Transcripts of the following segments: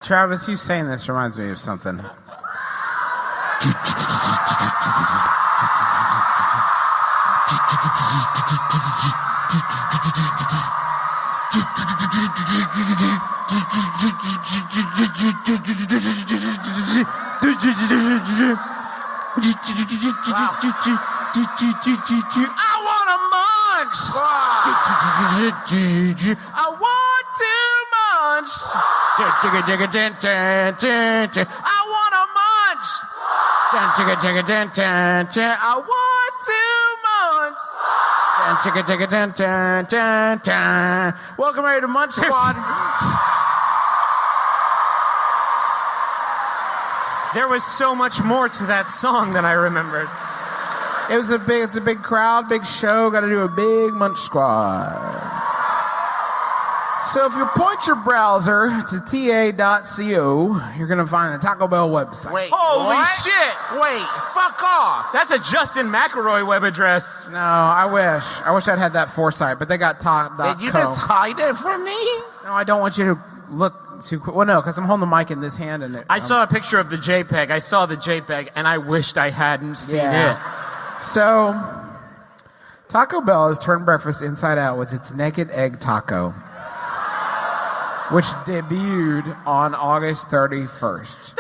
Travis, you saying this reminds me of something. I want a munch. I want to munch. I want a munch. I want to munch. Welcome everybody to Munch Squad. There was so much more to that song than I remembered. It's a big crowd, big show. Got to do a big Munch Squad. So if you point your browser to ta.co, you're going to find the Taco Bell website. Wait, Holy what? shit! Wait, fuck off. That's a Justin McElroy web address. No, I wish I'd had that foresight, but they got ta.co. Did you just hide it from me? No, I don't want you to look too quick. Well, no, because I'm holding the mic in this hand. And I saw a picture of the JPEG. I saw the JPEG, and I wished I hadn't seen it. So, Taco Bell has turned breakfast inside out with its naked egg taco, which debuted on August 31st.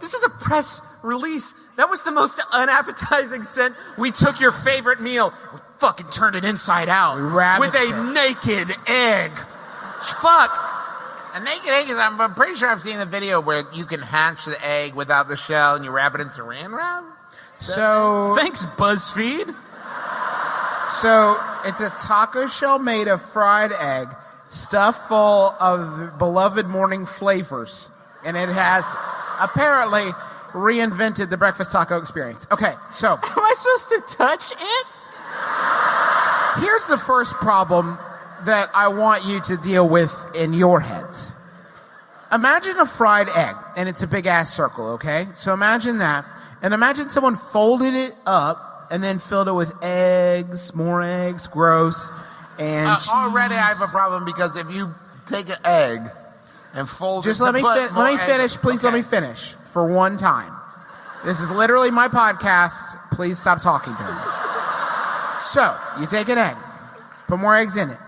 This is a press release. That was the most unappetizing scent. We took your favorite meal. We fucking turned it inside out with a naked egg. Fuck. A naked egg is, I'm pretty sure I've seen the video where you can hatch the egg without the shell and you wrap it in saran wrap. So, thanks, BuzzFeed. So, it's a taco shell made of fried egg, stuffed full of beloved morning flavors. And it has apparently reinvented the breakfast taco experience. Okay, so. Am I supposed to touch it? Here's the first problem that I want you to deal with in your heads. Imagine a fried egg, and it's a big-ass circle, okay? So imagine that. And imagine someone folded it up and then filled it with eggs, more eggs, gross, and cheese. Already I have a problem because if you take an egg and fold Just it... let me finish. Please okay. let me finish for one time. This is literally my podcast. Please stop talking to me. So, you take an egg, put more eggs in it.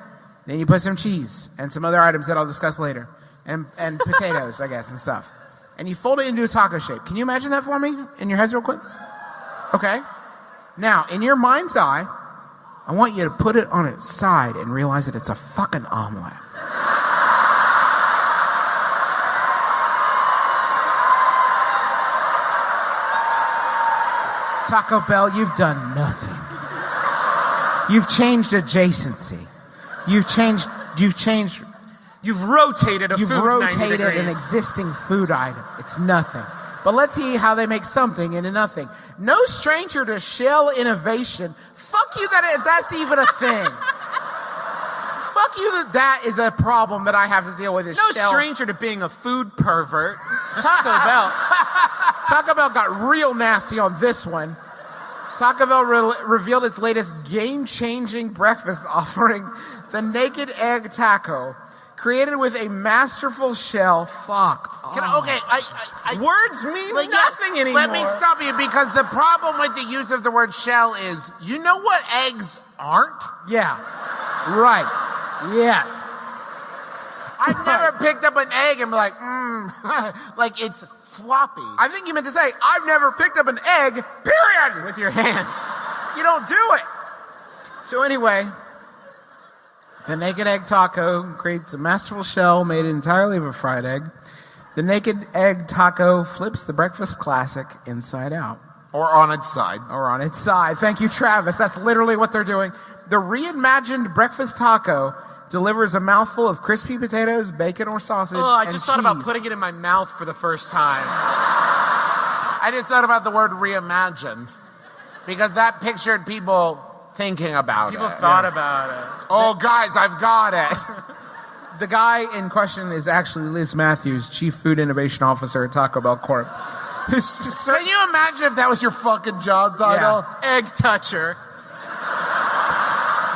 Then you put some cheese and some other items that I'll discuss later. And potatoes, I guess, and stuff. And you fold it into a taco shape. Can you imagine that for me in your heads real quick? Okay. Now, in your mind's eye, I want you to put it on its side and realize that it's a fucking omelet. Taco Bell, you've done nothing. You've changed adjacency. You've rotated an existing food item. It's nothing. But let's see how they make something into nothing. No stranger to shell innovation. Fuck you that's even a thing. Fuck you that is a problem that I have to deal with. No stranger to being a food pervert. Taco Bell. Taco Bell got real nasty on this one. Taco Bell revealed its latest game-changing breakfast offering, the Naked Egg Taco. Created with a masterful shell. Fuck. Words mean nothing anymore. Let me stop you because the problem with the use of the word shell is, you know what eggs aren't? Yeah. Right. Yes. I've never picked up an egg and be like, like it's floppy. I think you meant to say, I've never picked up an egg, period. With your hands. You don't do it. So anyway, the Naked Egg Taco creates a masterful shell made entirely of a fried egg. The Naked Egg Taco flips the breakfast classic inside out. Or on its side. Thank you, Travis. That's literally what they're doing. The reimagined breakfast taco delivers a mouthful of crispy potatoes, bacon, or sausage. Oh, I just thought about putting it in my mouth for the first time. I just thought about the word reimagined because that pictured people thinking about People thought about it. Oh, guys, I've got it. The guy in question is actually Liz Matthews, Chief Food Innovation Officer at Taco Bell Corp. Can you imagine if that was your fucking job title? Yeah. Egg toucher.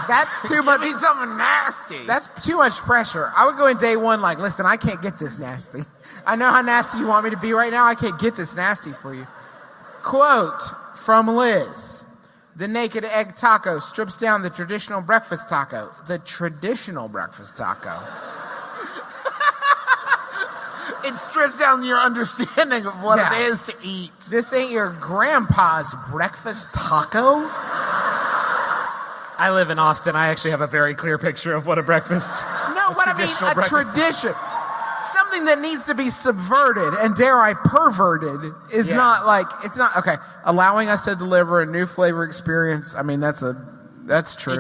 That's too much. Give me something nasty. That's too much pressure. I would go in day one like, listen, I can't get this nasty. I know how nasty you want me to be right now. I can't get this nasty for you. Quote from Liz. The naked egg taco strips down the traditional breakfast taco. The traditional breakfast taco. It strips down your understanding of what it is to eat. This ain't your grandpa's breakfast taco? I live in Austin. I actually have a very clear picture of what a breakfast. No, what I mean, a tradition. Something that needs to be subverted and, dare I, perverted is not like, it's not, okay, allowing us to deliver a new flavor experience, I mean, that's true.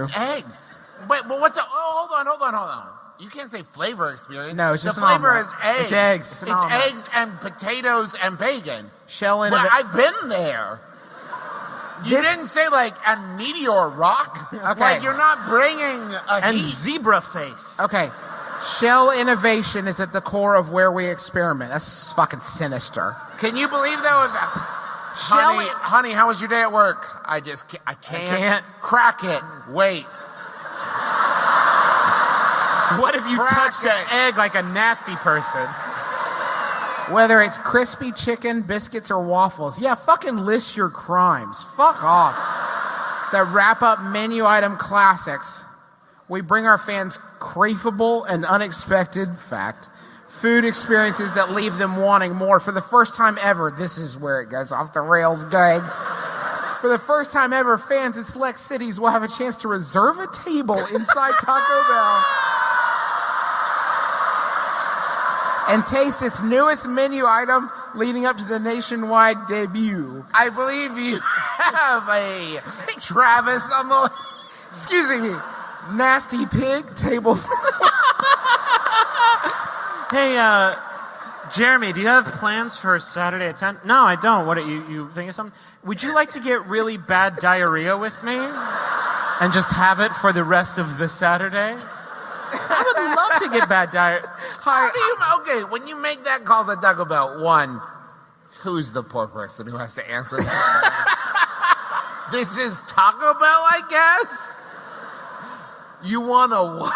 It's eggs. Wait, but what's the, hold on. You can't say flavor experience. No, it's just the flavor is eggs. It's eggs. It's eggs and potatoes and bacon. Shell in Well, I've been there. You didn't say like a meteor rock. Okay. Like you're not bringing a And heat. zebra face. Okay. Shell innovation is at the core of where we experiment. That's fucking sinister. Can you believe though? Honey, how was your day at work? I can't crack it. Wait. What if you touched an egg like a nasty person? Whether it's crispy chicken, biscuits, or waffles. Yeah, fucking list your crimes. Fuck off. That wrap up menu item classics. We bring our fans craveable and unexpected food experiences that leave them wanting more. For the first time ever, this is where it goes off the rails, Greg. For the first time ever, fans in select cities will have a chance to reserve a table inside Taco Bell and taste its newest menu item leading up to the nationwide debut. I believe you have a Travis on the... Excuse me. Nasty pig table. Hey, Jeremy, do you have plans for Saturday at 10? No, I don't. What, you think of something? Would you like to get really bad diarrhea with me? And just have it for the rest of the Saturday? I would love to get bad diarrhea. Okay, when you make that call to Taco Bell, one, who's the poor person who has to answer that? This is Taco Bell, I guess? You want a what?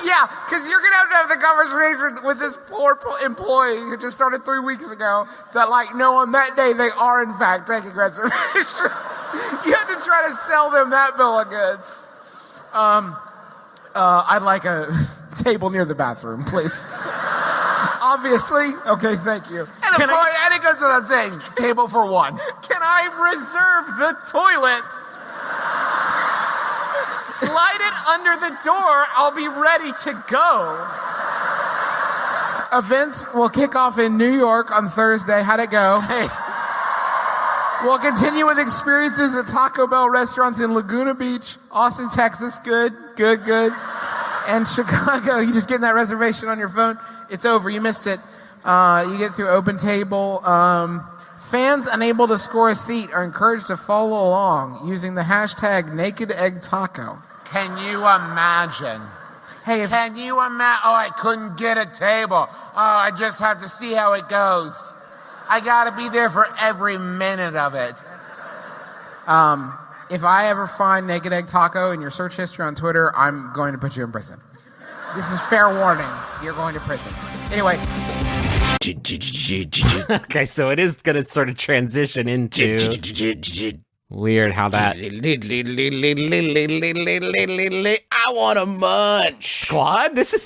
Yeah, because you're going to have the conversation with this poor employee who just started 3 weeks ago that, like, no, on that day they are, in fact, taking reservations. You have to try to sell them that bill of goods. I'd like a table near the bathroom, please. Obviously. Okay, thank you. And it goes without saying, table for one. Can I reserve the toilet? Slide it under the door. I'll be ready to go. Events will kick off in New York on Thursday. How'd it go? Hey. We'll continue with experiences at Taco Bell restaurants in Laguna Beach, Austin, Texas. Good. And Chicago. You just getting that reservation on your phone? It's over. You missed it. You get through Open Table. Fans unable to score a seat are encouraged to follow along using the hashtag #NakedEggTaco. Can you imagine? Can you imagine? Oh, I couldn't get a table. Oh, I just have to see how it goes. I gotta be there for every minute of it. If I ever find Naked Egg Taco in your search history on Twitter, I'm going to put you in prison. This is fair warning. You're going to prison. Anyway. Okay, so it is going to sort of transition into weird how that I want a munch. Squad. This is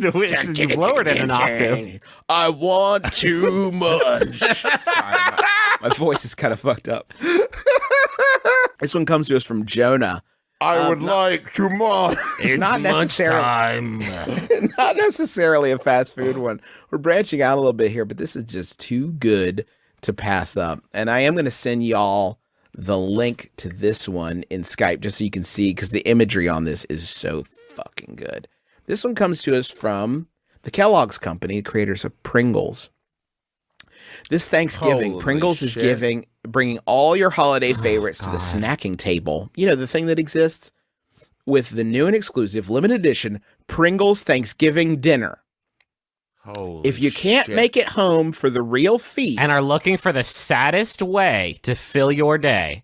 you've lowered it an octave. I want to munch. Sorry, my voice is kind of fucked up. This one comes to us from Jonah. I would like to munch. It's not necessarily not necessarily a fast food one. We're branching out a little bit here, but this is just too good to pass up. And I am going to send y'all the link to this one in Skype just so you can see, because the imagery on this is so fucking good. This one comes to us from the Kellogg's Company, creators of Pringles. This Thanksgiving, Holy Pringles shit. is bringing all your holiday favorites to the snacking table. You know, the thing that exists with the new and exclusive limited edition Pringles Thanksgiving dinner. If you can't make it home for the real feast And are looking for the saddest way to fill your day.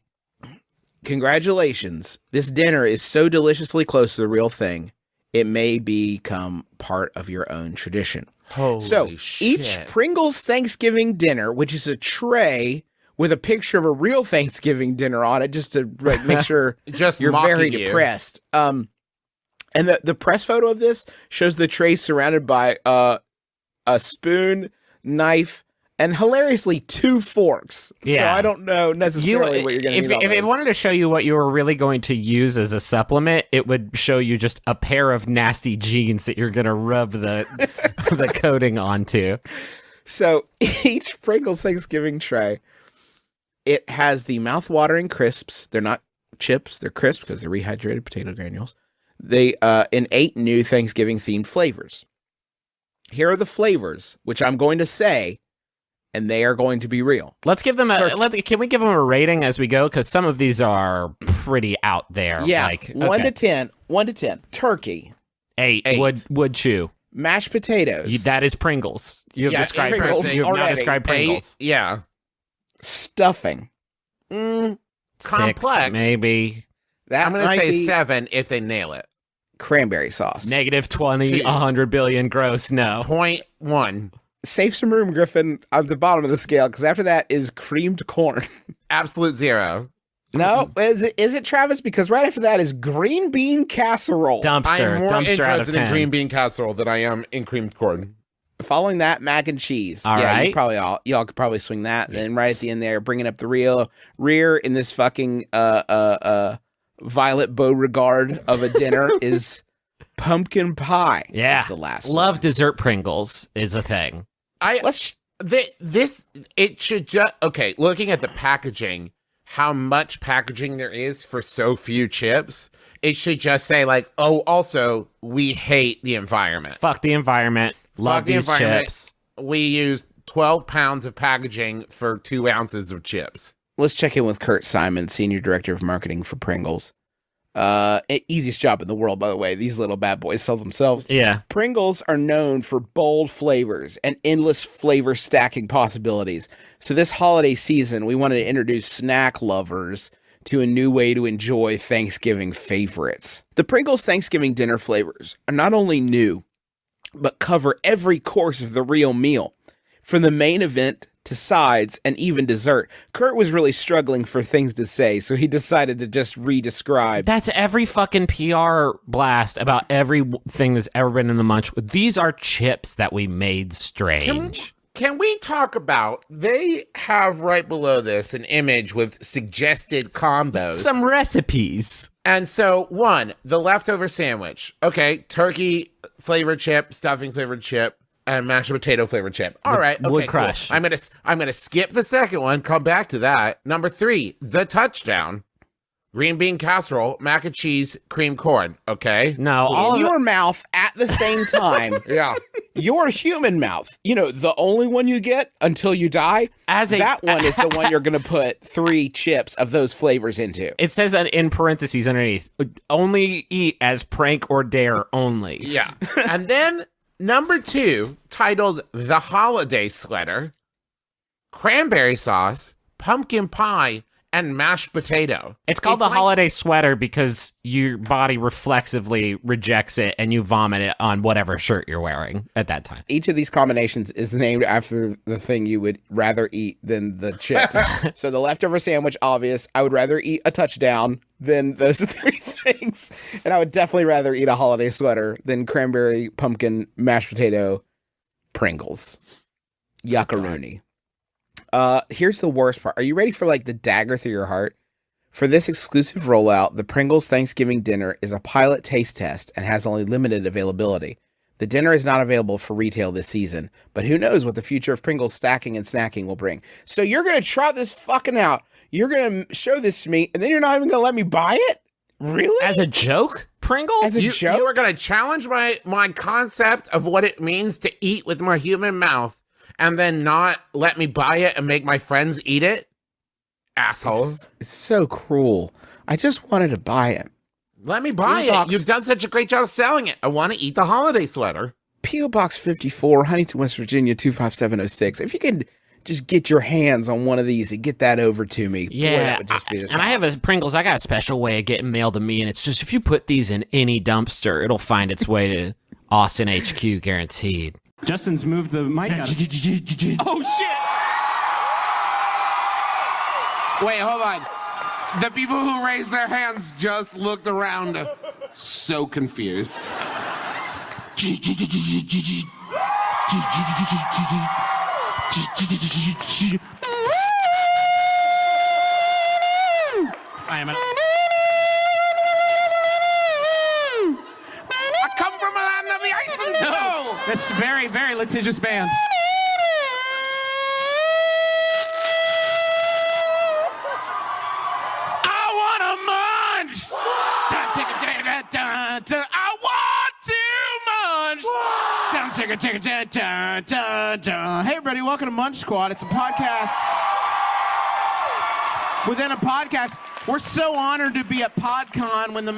Congratulations. This dinner is so deliciously close to the real thing, it may become part of your own tradition. Holy shit. Each Pringles Thanksgiving dinner, which is a tray with a picture of a real Thanksgiving dinner on it, just to make sure Just you're mocking very you. depressed. And the press photo of this shows the tray surrounded by a spoon, knife, and hilariously 2 forks. Yeah. So I don't know necessarily what you're going to If need. it wanted to show you what you were really going to use as a supplement, it would show you just a pair of nasty jeans that you're going to rub the the coating onto. So each Pringles Thanksgiving tray, it has the mouth-watering crisps. They're not chips, they're crisps because they're rehydrated potato granules. They in 8 new Thanksgiving-themed flavors. Here are the flavors, which I'm going to say, and they are going to be real. Let's give them can we give them a rating as we go? Because some of these are pretty out there. Yeah, like, 1 to 10. 1 to 10. Turkey. 8. Would chew. Mashed potatoes. That is Pringles. You have described Pringles You have now already. described Pringles. 8, yeah. Stuffing. 6, Complex. maybe. That I'm going to might say be 7 if they nail it. cranberry sauce. -20, 100 billion gross. No. 0.1. Save some room, Griffin, at the bottom of the scale, because after that is creamed corn. Absolute 0. No, is it Travis? Because right after that is green bean casserole. Dumpster. I'm more Dumpster out of interested 10. in green bean casserole than I am in creamed corn. Following that, mac and cheese. All yeah, right. y'all could probably swing that. Yeah. Then right at the end there, bringing up the rear in this fucking Violet Beauregard of a dinner is pumpkin pie. Yeah. The last Love one. dessert Pringles is a thing. It should just, okay, looking at the packaging, how much packaging there is for so few chips, it should just say like, oh, also, we hate the environment. Fuck the environment. Love Fuck the these environment. chips. We use 12 pounds of packaging for 2 ounces of chips. Let's check in with Kurt Simon, Senior Director of Marketing for Pringles. Easiest job in the world, by the way. These little bad boys sell themselves. Yeah. Pringles are known for bold flavors and endless flavor stacking possibilities. So this holiday season, we wanted to introduce snack lovers to a new way to enjoy Thanksgiving favorites. The Pringles Thanksgiving dinner flavors are not only new, but cover every course of the real meal, from the main event to sides and even dessert. Kurt was really struggling for things to say, so he decided to just re-describe. That's every fucking PR blast about everything that's ever been in the Munch. These are chips that we made strange. Can we talk about, they have right below this an image with suggested combos. Some recipes. And so, 1, the leftover sandwich. Okay, turkey flavored chip, stuffing flavored chip, and mashed potato flavored chip. All right, okay, Wood crush. Cool. I'm gonna skip the second one, come back to that. Number 3, the touchdown. Green bean casserole, mac and cheese, cream corn. Okay. No, all in of your mouth at the same time. Yeah. Your human mouth. You know, the only one you get until you die. That one is the one you're going to put 3 chips of those flavors into. It says in parentheses underneath, only eat as prank or dare only. Yeah. And then number 2, titled The Holiday Sweater, cranberry sauce, pumpkin pie, and mashed potato. It's called the holiday sweater because your body reflexively rejects it and you vomit it on whatever shirt you're wearing at that time. Each of these combinations is named after the thing you would rather eat than the chips. So the leftover sandwich, obvious. I would rather eat a touchdown than those 3 things. And I would definitely rather eat a holiday sweater than cranberry, pumpkin, mashed potato, Pringles. Yuckaroony. Here's the worst part. Are you ready for like the dagger through your heart? For this exclusive rollout, the Pringles Thanksgiving dinner is a pilot taste test and has only limited availability. The dinner is not available for retail this season, but who knows what the future of Pringles stacking and snacking will bring. So you're going to try this fucking out. You're going to show this to me, and then you're not even going to let me buy it? Really? As a joke, Pringles? As a joke? You are going to challenge my concept of what it means to eat with my human mouth and then not let me buy it and make my friends eat it? Assholes. It's so cruel. I just wanted to buy it. Let me buy it. You've done such a great job selling it. I want to eat the holiday sweater. P.O. Box 54, Huntington, West Virginia, 25706. If you could just get your hands on one of these and get that over to me. Yeah, Boy, that would just be the and I have a Pringles. I got a special way of getting mailed to me, and it's just if you put these in any dumpster, it'll find its way to Austin HQ, guaranteed. Justin's moved the mic out. Oh shit! Wait, hold on. The people who raised their hands just looked around so confused. I am. I come from a land of the ice and snow. That's very, very litigious band. I want to munch. I want to munch. Hey, everybody, welcome to Munch Squad. It's a podcast within a podcast. We're so honored to be at PodCon. When the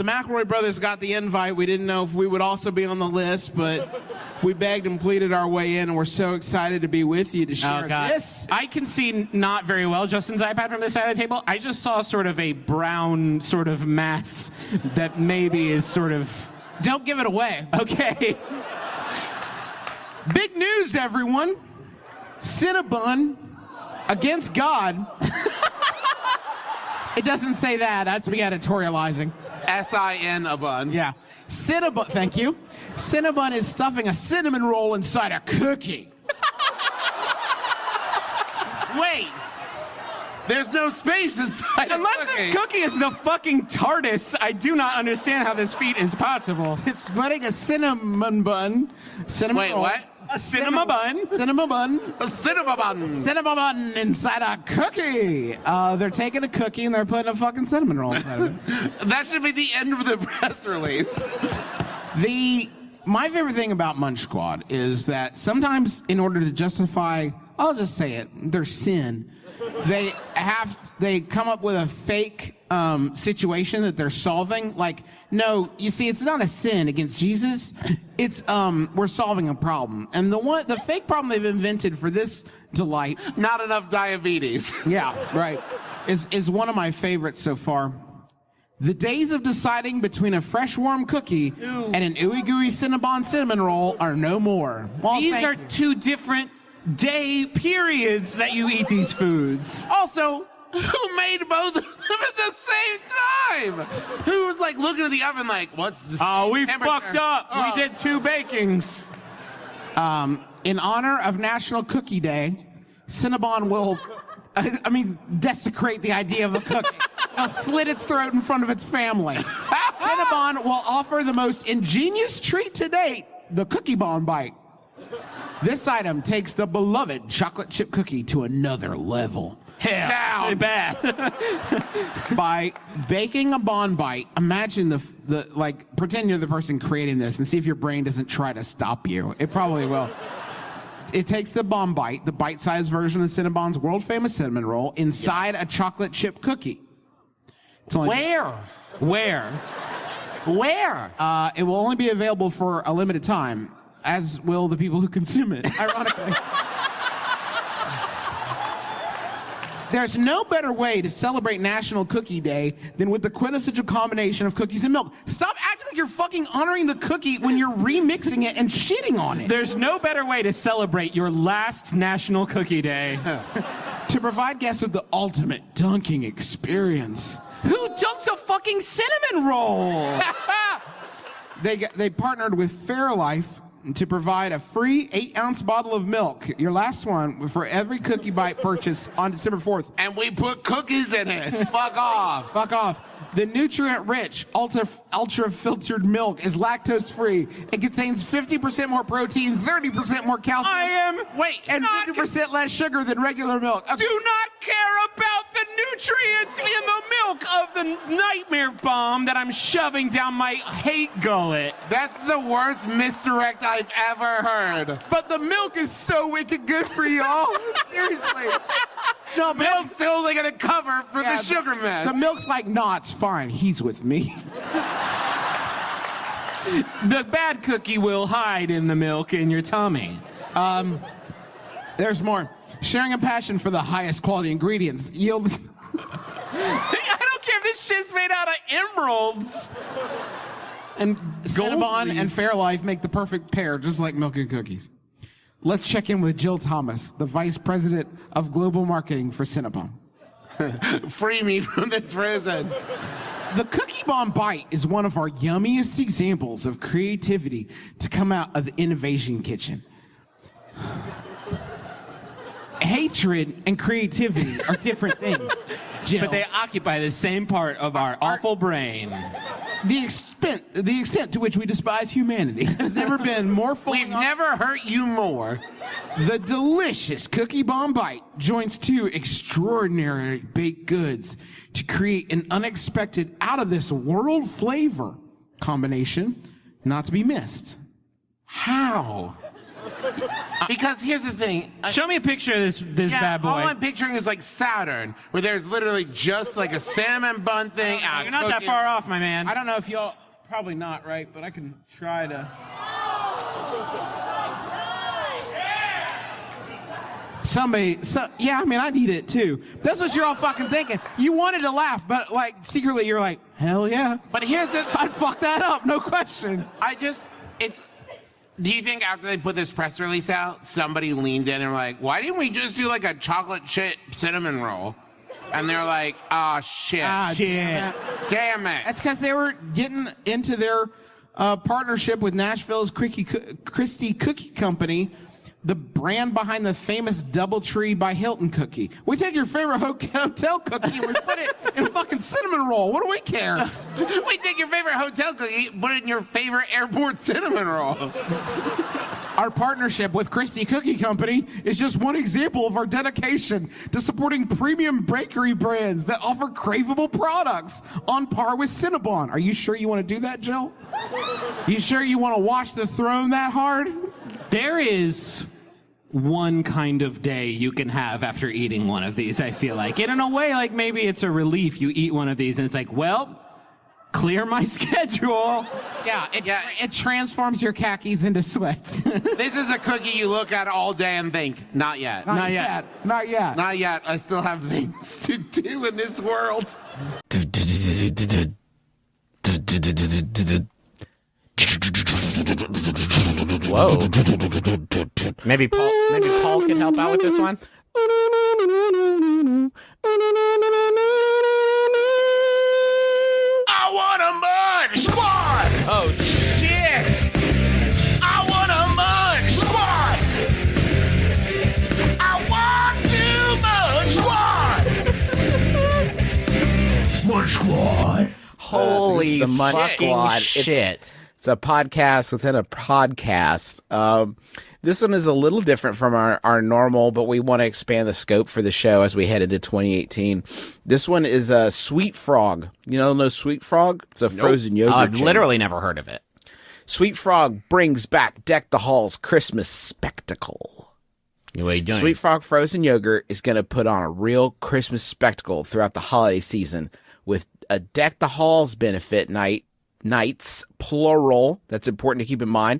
McElroy brothers got the invite, we didn't know if we would also be on the list, but we begged and pleaded our way in, and we're so excited to be with you to share this. I can see not very well Justin's iPad from this side of the table. I just saw sort of a brown sort of mass that maybe is sort of... Don't give it away. Okay. Big news, everyone. Cinnabon against God. It doesn't say that. That's me editorializing. Cinnabon. Yeah. Cinnabon, thank you. Cinnabon is stuffing a cinnamon roll inside a cookie. Wait. There's no space inside. Unless this cookie is the fucking TARDIS, I do not understand how this feat is possible. It's spreading a cinnamon bun. Cinnamon Wait, roll. what? A cinema bun? Cinema bun. A Cinnabon. Cinema bun inside a cookie. They're taking a cookie and they're putting a fucking cinnamon roll inside of it. That should be the end of the press release. My favorite thing about Munch Squad is that sometimes in order to justify, I'll just say it, their sin, they come up with a fake situation that they're solving. Like, no, you see, it's not a sin against Jesus. It's we're solving a problem. And the fake problem they've invented for this delight, Not enough diabetes. yeah, right, is one of my favorites so far. The days of deciding between a fresh warm cookie and an ooey gooey Cinnabon cinnamon roll are no more. Well, These are two different day periods that you eat these foods. Also, who made both of them at the same time? Who was like looking at the oven like, what's this? Oh, we temperature? fucked up. Oh. We did 2 bakings. In honor of National Cookie Day, Cinnabon will, desecrate the idea of a cookie. It'll slit its throat in front of its family. Cinnabon will offer the most ingenious treat to date, the cookie BonBIte. This item takes the beloved chocolate chip cookie to another level. Yeah, really bad. By baking a BonBIte, imagine pretend you're the person creating this and see if your brain doesn't try to stop you. It probably will. It takes the BonBIte, the bite-sized version of Cinnabon's world-famous cinnamon roll, inside a chocolate chip cookie. Where? Where? It will only be available for a limited time, as will the people who consume it, ironically. There's no better way to celebrate National Cookie Day than with the quintessential combination of cookies and milk. Stop acting like you're fucking honoring the cookie when you're remixing it and shitting on it. There's no better way to celebrate your last National Cookie Day. To provide guests with the ultimate dunking experience. Who dunks a fucking cinnamon roll? They partnered with Fairlife to provide a free 8-ounce bottle of milk, your last one, for every Cookie Bite purchase on December 4th. And we put cookies in it. Fuck off. Fuck off. The nutrient-rich, ultra-filtered milk is lactose-free. It contains 50% more protein, 30% more calcium. And 50% less sugar than regular milk. Okay. Do not care about the nutrients in the milk of the nightmare bomb that I'm shoving down my hate gullet. That's the worst misdirect I've ever heard. But the milk is so wicked good for y'all. Seriously. No, Milk's still only gonna cover for the sugar mess. The milk's like, nah, it's fine. He's with me. The bad cookie will hide in the milk in your tummy. There's more. Sharing a passion for the highest quality ingredients yield. I don't care if this shit's made out of emeralds. And Cinnabon and Fairlife make the perfect pair, just like milk and cookies. Let's check in with Jill Thomas, the Vice President of Global Marketing for Cinnabon. Free me from this prison. The Cookie BonBIte is one of our yummiest examples of creativity to come out of the innovation kitchen. Hatred and creativity are different things, Jill. but they occupy the same part of our awful brain. The extent to which we despise humanity has never been more fully. We've never hurt you more. The delicious Cookie BonBIte joins two extraordinary baked goods to create an unexpected, out-of-this-world flavor combination not to be missed. How? Because here's the thing. Show me a picture of this bad boy. All I'm picturing is like Saturn, where there's literally just like a cinnamon bun thing. You're not that far off, my man. I don't know if y'all, probably not, right? But I can try to. Yeah, I mean, I need it too. That's what you're all fucking thinking. You wanted to laugh, but like secretly you're like, hell yeah. But here's the. I'd fuck that up, no question. Do you think after they put this press release out, somebody leaned in and were like, why didn't we just do like a chocolate chip cinnamon roll? And they're like, oh, shit. Damn it. That's because they were getting into their partnership with Nashville's Christie Cookie Company, the brand behind the famous Doubletree by Hilton cookie. We take your favorite hotel cookie and we put it in a fucking cinnamon roll. What do we care? We take your favorite hotel cookie, put it in your favorite airport cinnamon roll. Our partnership with Christie Cookie Company is just one example of our dedication to supporting premium bakery brands that offer craveable products on par with Cinnabon. Are you sure you want to do that, Jill? You sure you want to wash the throne that hard? There is one kind of day you can have after eating one of these, I feel like. And in a way, like maybe it's a relief you eat one of these and it's like, well, clear my schedule. Yeah, it transforms your khakis into sweats. This is a cookie you look at all day and think, not yet. Not yet. Not yet. I still have things to do in this world. Whoa. Maybe Paul can help out with this one. I want a Munch Squad! Oh, shit! I want a Munch Squad! I want to Munch Squad! Munch Squad! Holy the Munch fucking Squad. shit. It's a podcast within a podcast. This one is a little different from our normal, but we want to expand the scope for the show as we head into 2018. This one is a Sweet Frog. You know Sweet Frog? It's a frozen yogurt. I've chain. literally never heard of it. Sweet Frog brings back Deck the Halls Christmas spectacle. What are you doing? Sweet Frog frozen yogurt is going to put on a real Christmas spectacle throughout the holiday season with a Deck the Halls benefit nights, plural, that's important to keep in mind,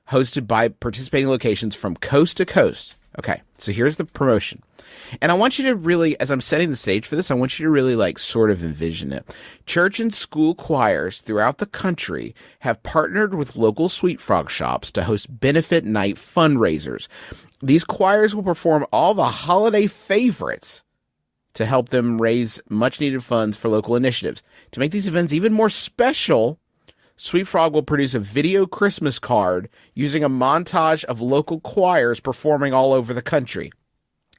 hosted by participating locations from coast to coast. Okay, so here's the promotion. And I want you to really, as I'm setting the stage for this, I want you to really sort of envision it. Church and school choirs throughout the country have partnered with local Sweet Frog shops to host benefit night fundraisers. These choirs will perform all the holiday favorites to help them raise much needed funds for local initiatives. To make these events even more special, Sweet Frog will produce a video Christmas card using a montage of local choirs performing all over the country.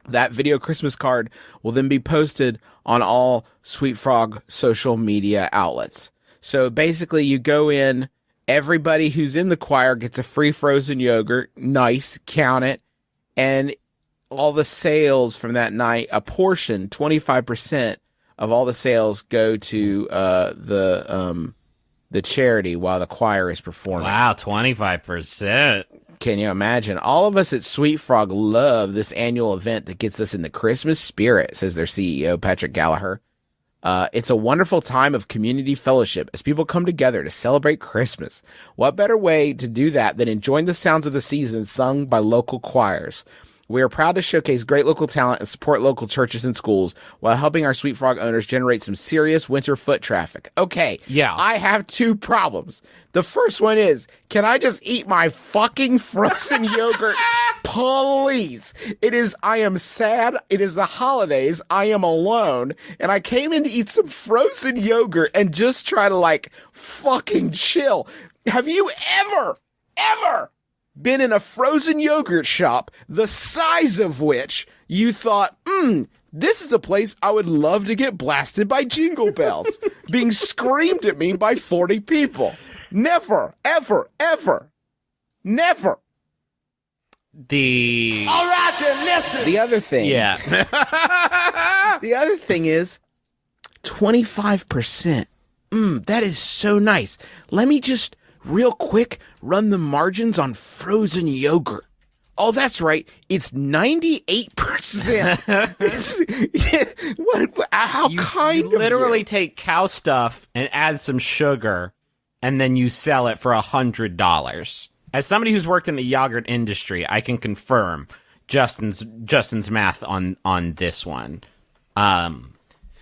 That video Christmas card will then be posted on all Sweet Frog social media outlets. So basically you go in, everybody who's in the choir gets a free frozen yogurt, nice, count it, and all the sales from that night, a portion, 25% of all the sales go to the charity while the choir is performing. Wow, 25%. Can you imagine? All of us at Sweet Frog love this annual event that gets us in the Christmas spirit, says their CEO, Patrick Gallagher. It's a wonderful time of community fellowship as people come together to celebrate Christmas. What better way to do that than enjoying the sounds of the season sung by local choirs? We are proud to showcase great local talent and support local churches and schools while helping our Sweet Frog owners generate some serious winter foot traffic. Okay. Yeah. I have 2 problems. The first one is, can I just eat my fucking frozen yogurt? Please. I am sad. It is the holidays. I am alone. And I came in to eat some frozen yogurt and just try to fucking chill. Have you ever been in a frozen yogurt shop the size of which you thought, this is a place I would love to get blasted by jingle bells being screamed at me by 40 people? Never, ever, ever, never. All right, then listen. The other thing. Yeah. The other thing is 25%. That is so nice. Let me just real quick run the margins on frozen yogurt. Oh, that's right. It's 98%. How kind of you. Literally take cow stuff and add some sugar, and then you sell it for $100. As somebody who's worked in the yogurt industry, I can confirm Justin's math on this one.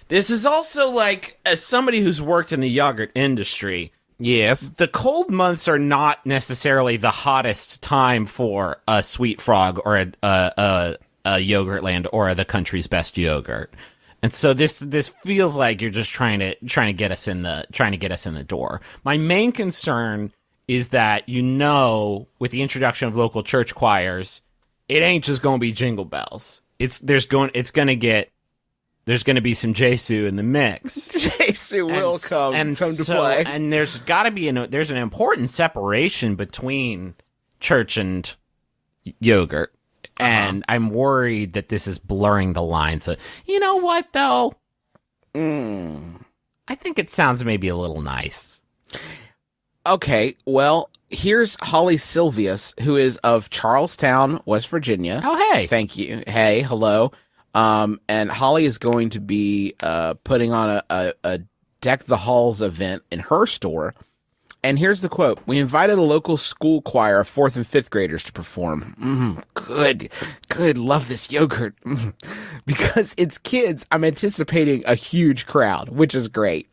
This is also as somebody who's worked in the yogurt industry. Yes. The cold months are not necessarily the hottest time for a Sweet Frog or a Yogurtland or the country's best yogurt. And so this feels like you're just trying to get us in the door. My main concern is that, with the introduction of local church choirs, it ain't just going to be jingle bells. There's going to be some Jesu in the mix. Jesu will come to play. And there's got to be there's an important separation between church and yogurt. And I'm worried that this is blurring the lines. So, you know what, though? I think it sounds maybe a little nice. Okay, well, here's Holly Silvius, who is of Charlestown, West Virginia. Oh, hey. Thank you. Hey, hello. And Holly is going to be putting on a Deck the Halls event in her store. And here's the quote. We invited a local school choir of 4th and 5th graders to perform. Good. Love this yogurt. Because it's kids, I'm anticipating a huge crowd, which is great.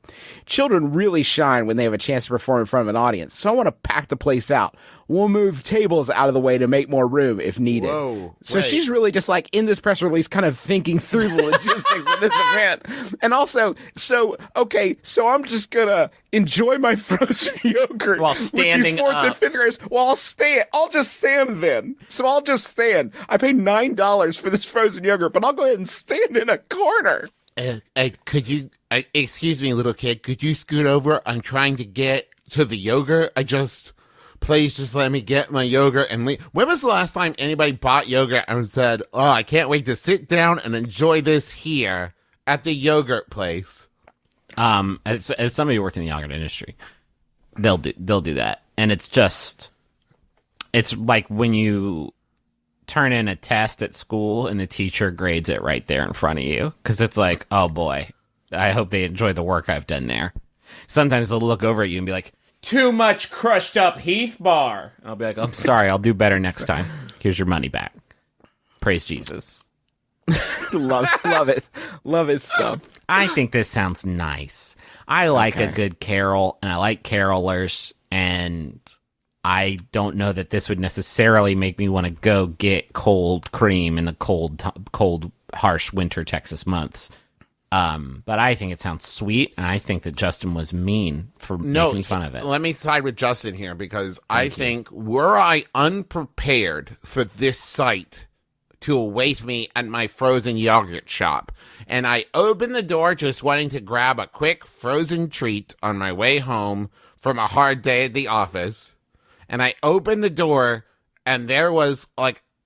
Children really shine when they have a chance to perform in front of an audience. So I want to pack the place out. We'll move tables out of the way to make more room if needed. Whoa, so she's really just in this press release kind of thinking through the logistics of this event. And also, so I'm just going to enjoy my frozen yogurt while standing with these 4th and 5th graders. Well, I'll just stand then. So I'll just stand. I paid $9 for this frozen yogurt, but I'll go ahead and stand in a corner. Could you, excuse me, little kid, could you scoot over? I'm trying to get to the yogurt. Please just let me get my yogurt and leave. When was the last time anybody bought yogurt and said, oh, I can't wait to sit down and enjoy this here at the yogurt place? As somebody who worked in the yogurt industry, they'll do that. And it's like when you turn in a test at school and the teacher grades it right there in front of you. Cause it's like, oh boy, I hope they enjoy the work I've done there. Sometimes they'll look over at you and be like, too much crushed up Heath bar. And I'll be like, I'm sorry, I'll do better next time. Here's your money back. Praise Jesus. Love it. Love his stuff. I think this sounds nice. I like a good carol, and I like carolers, and I don't know that this would necessarily make me want to go get cold cream in the cold, harsh winter Texas months. But I think it sounds sweet, and I think that Justin was mean for making fun of it. Let me side with Justin here, because I think were I unprepared for this sight to await me at my frozen yogurt shop, and I opened the door just wanting to grab a quick frozen treat on my way home from a hard day at the office, and I opened the door, and there was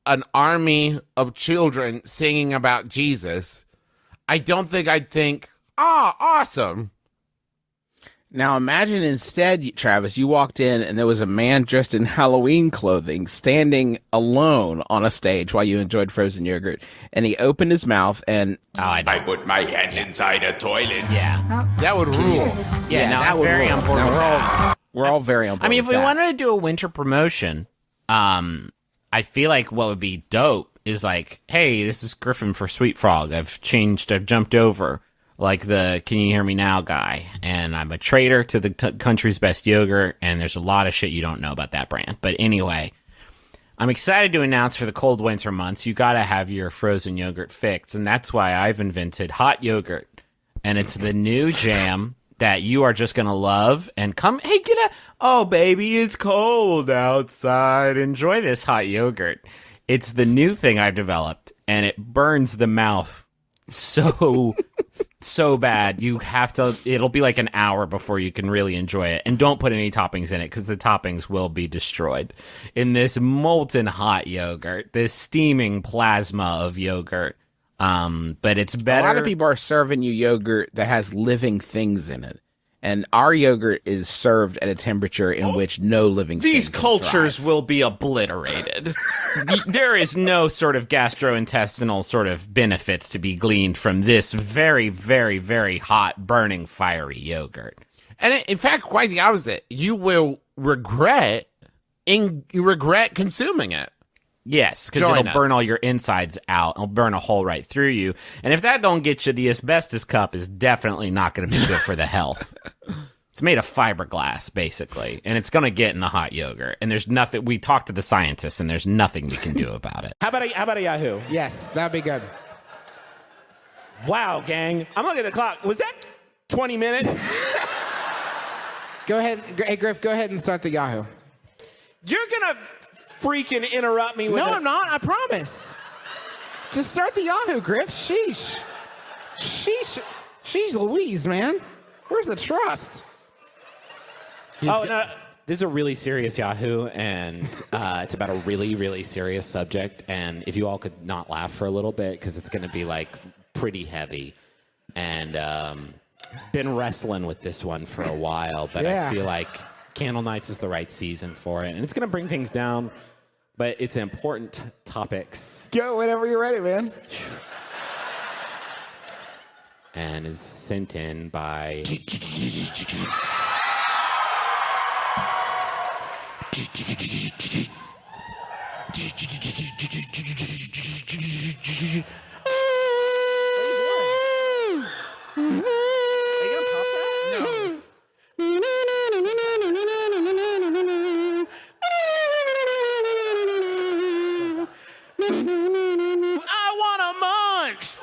an army of children singing about Jesus, I don't think I'd think, awesome. Now imagine instead, Travis, you walked in and there was a man dressed in Halloween clothing standing alone on a stage while you enjoyed frozen yogurt. And he opened his mouth and... I put my hand inside a toilet. Yeah. That would rule. Yeah, no, I'm very on board with that. We're all very on board. I mean, if with we that. wanted to do a winter promotion, I feel like what would be dope is like, hey, this is Griffin for Sweet Frog. I've jumped over like the Can You Hear Me Now guy. And I'm a traitor to the country's best yogurt. And there's a lot of shit you don't know about that brand. But anyway, I'm excited to announce for the cold winter months, you got to have your frozen yogurt fixed. And that's why I've invented hot yogurt. And it's the new jam that you are just going to love. And come, hey, get out. Oh, baby, it's cold outside. Enjoy this hot yogurt. It's the new thing I've developed, and it burns the mouth so bad. You have to, it'll be like an hour before you can really enjoy it. And don't put any toppings in it, because the toppings will be destroyed. In this molten hot yogurt, this steaming plasma of yogurt. But it's better. A lot of people are serving you yogurt that has living things in it. And our yogurt is served at a temperature in which no living things These can cultures thrive. will be obliterated. There is no sort of gastrointestinal sort of benefits to be gleaned from this very, very, very hot, burning, fiery yogurt. And in fact, quite the opposite. You will regret consuming it. Yes, because Join it'll us. burn all your insides out. It'll burn a hole right through you. And if that don't get you, the asbestos cup is definitely not going to be good for the health. It's made of fiberglass, basically, and it's going to get in the hot yogurt. And there's nothing. We talked to the scientists, and there's nothing we can do about it. How about a Yahoo? Yes, that'd be good. Wow, gang. I'm looking at the clock. Was that 20 minutes? Go ahead. Hey, Griff, go ahead and start the Yahoo. You're going to freaking interrupt me with No, I'm not. I promise. Just start the Yahoo, Griff. Sheesh. Sheesh Louise, man. Where's the trust? Oh, no. This is a really serious Yahoo, and it's about a really, really serious subject. And if you all could not laugh for a little bit, because it's going to be, like, pretty heavy. And been wrestling with this one for a while, but Yeah. I feel like Candle Nights is the right season for it. And it's going to bring things down, but it's important topics. Go whenever you're ready, man. And is sent in by... I want to munch.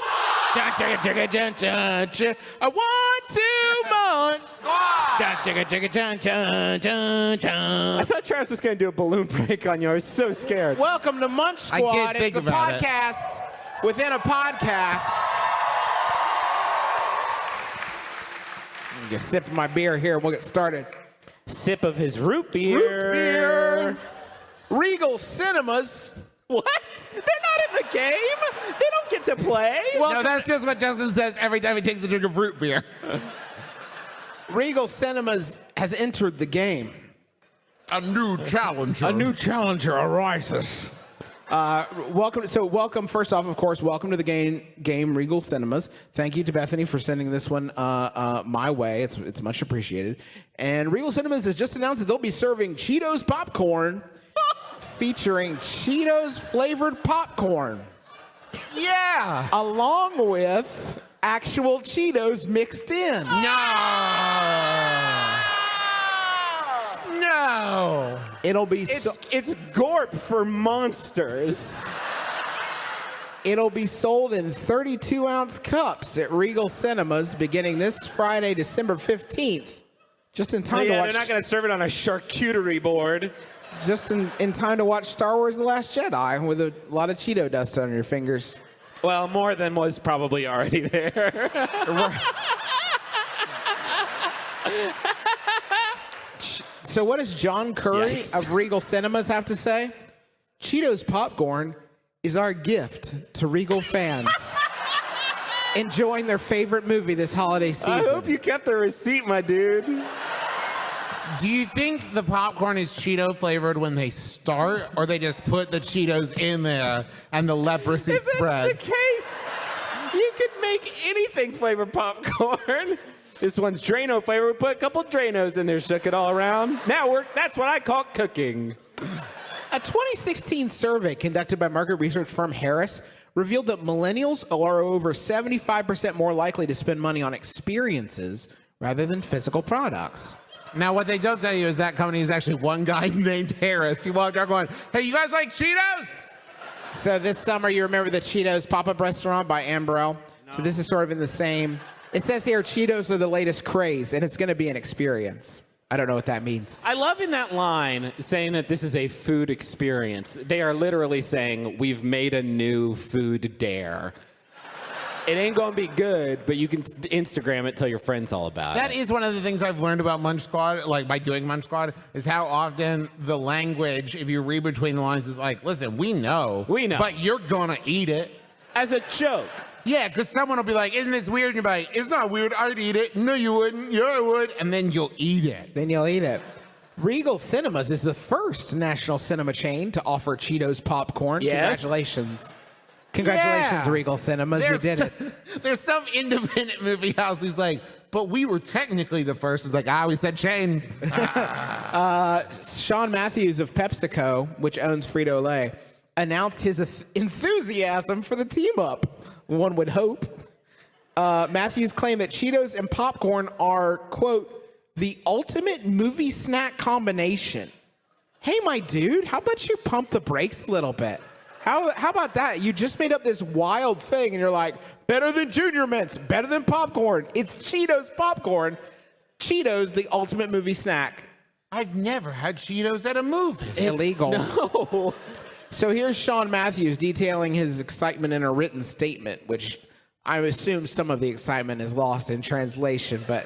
I thought Travis was going to do a balloon break on you. I was so scared. Welcome to Munch I did Squad. think It's a about it. podcast within a podcast. Just sip my beer here and we'll get started. Sip of his root beer. Regal Cinemas. What? They're not in the game. They don't get to play. No, that's just what Justin says every time he takes a drink of root beer. Regal Cinemas has entered the game. A new challenger. A new challenger arises. Welcome. First off, of course, welcome to the game Regal Cinemas. Thank you to Bethany for sending this one my way. It's much appreciated. And Regal Cinemas has just announced that they'll be serving Cheetos popcorn, featuring Cheetos flavored popcorn. Yeah. Along with actual Cheetos mixed in. No. It'll be It's Gorp for monsters. It'll be sold in 32-ounce cups at Regal Cinemas beginning this Friday, December 15th. Just in time to watch. They're not going to serve it on a charcuterie board. Just in time to watch Star Wars: The Last Jedi with a lot of Cheeto dust on your fingers. Well, more than was probably already there. So what does John Curry of Regal Cinemas have to say? Cheetos popcorn is our gift to Regal fans enjoying their favorite movie this holiday season. I hope you kept the receipt, my dude. Do you think the popcorn is Cheeto flavored when they start, or they just put the Cheetos in there and the leprosy If spreads? that's the case, you could make anything flavored popcorn. This one's Drano flavor. We put a couple Dranos in there, shook it all around. Now that's what I call cooking. A 2016 survey conducted by market research firm Harris revealed that millennials are over 75% more likely to spend money on experiences rather than physical products. Now, what they don't tell you is that company is actually one guy named Harris. He walked around going, hey, you guys like Cheetos? So this summer, you remember the Cheetos pop-up restaurant by Ambrell? No. So this is sort of in the same. It says here, Cheetos are the latest craze, and it's going to be an experience. I don't know what that means. I love in that line saying that this is a food experience. They are literally saying, we've made a new food dare. It ain't going to be good, but you can Instagram it, tell your friends all about it. That is one of the things I've learned about Munch Squad, like by doing Munch Squad, is how often the language, if you read between the lines, is like, listen, we know, but you're going to eat it. As a joke. Yeah, because someone will be like, isn't this weird? And you're like, it's not weird. I'd eat it. No, you wouldn't. Yeah, I would. And then you'll eat it. Regal Cinemas is the first national cinema chain to offer Cheetos popcorn. Yes. Congratulations, Regal Cinemas. You did it. There's some independent movie house who's like, but we were technically the first. It's like, we said chain. Sean Matthews of PepsiCo, which owns Frito-Lay, announced his enthusiasm for the team-up. One would hope. Matthews claimed that Cheetos and popcorn are, quote, the ultimate movie snack combination. Hey, my dude, how about you pump the brakes a little bit? How about that? You just made up this wild thing, and you're like, better than Junior Mints, better than popcorn. It's Cheetos popcorn. Cheetos, the ultimate movie snack. I've never had Cheetos at a movie. It's illegal. No. So here's Sean Matthews detailing his excitement in a written statement, which I assume some of the excitement is lost in translation, but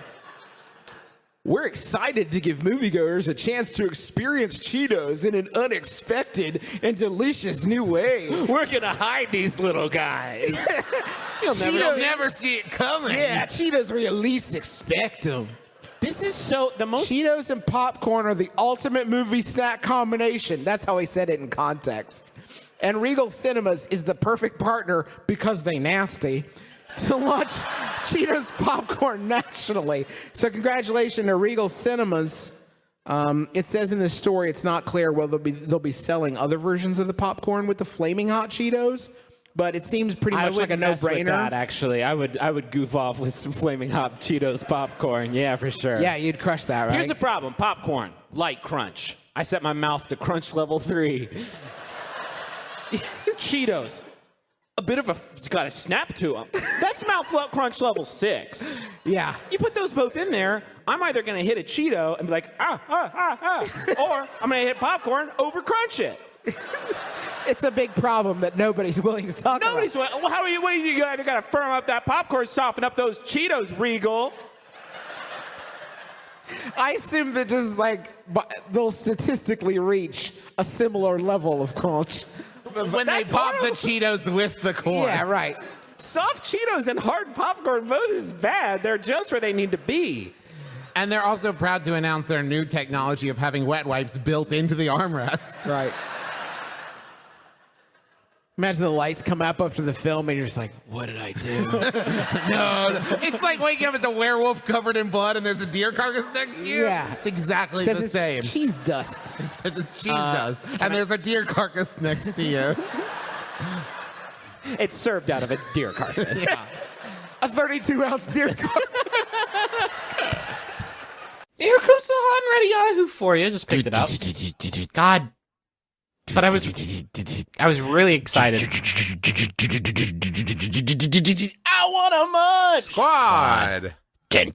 we're excited to give moviegoers a chance to experience Cheetos in an unexpected and delicious new way. We're going to hide these little guys. You'll never see it coming. Yeah, Cheetos where you least expect them. This is Cheetos and popcorn are the ultimate movie snack combination. That's how he said it in context. And Regal Cinemas is the perfect partner because they nasty to launch Cheetos popcorn nationally. So congratulations to Regal Cinemas. It says in this story it's not clear whether they'll be selling other versions of the popcorn with the flaming hot Cheetos, but it seems pretty much like a no-brainer. That, actually, I would goof off with some flaming hot Cheetos popcorn. Yeah, for sure. Yeah, you'd crush that, right? Here's the problem: popcorn, light crunch. I set my mouth to crunch level 3. Cheetos, a bit of it's got a snap to them. That's mouth crunch level 6. Yeah. You put those both in there, I'm either going to hit a Cheeto and be like, or I'm going to hit popcorn, over crunch it. It's a big problem that nobody's willing to talk about. Well, what do you either got to firm up that popcorn, soften up those Cheetos, Regal. I assume that just they'll statistically reach a similar level of crunch. When they pop the Cheetos with the corn. Yeah, right. Soft Cheetos and hard popcorn both is bad. They're just where they need to be. And they're also proud to announce their new technology of having wet wipes built into the armrest. Right. Imagine the lights come up after the film and you're just like, what did I do? No. It's like waking up as a werewolf covered in blood and there's a deer carcass next to you. Yeah. It's exactly the same. It's cheese dust. It's cheese dust. And there's a deer carcass next to you. It's served out of a deer carcass. Yeah. A 32-ounce deer carcass. Here comes the hot and ready Yahoo for you. Just picked it up. God. But I was really excited. I want a Munch Squad. I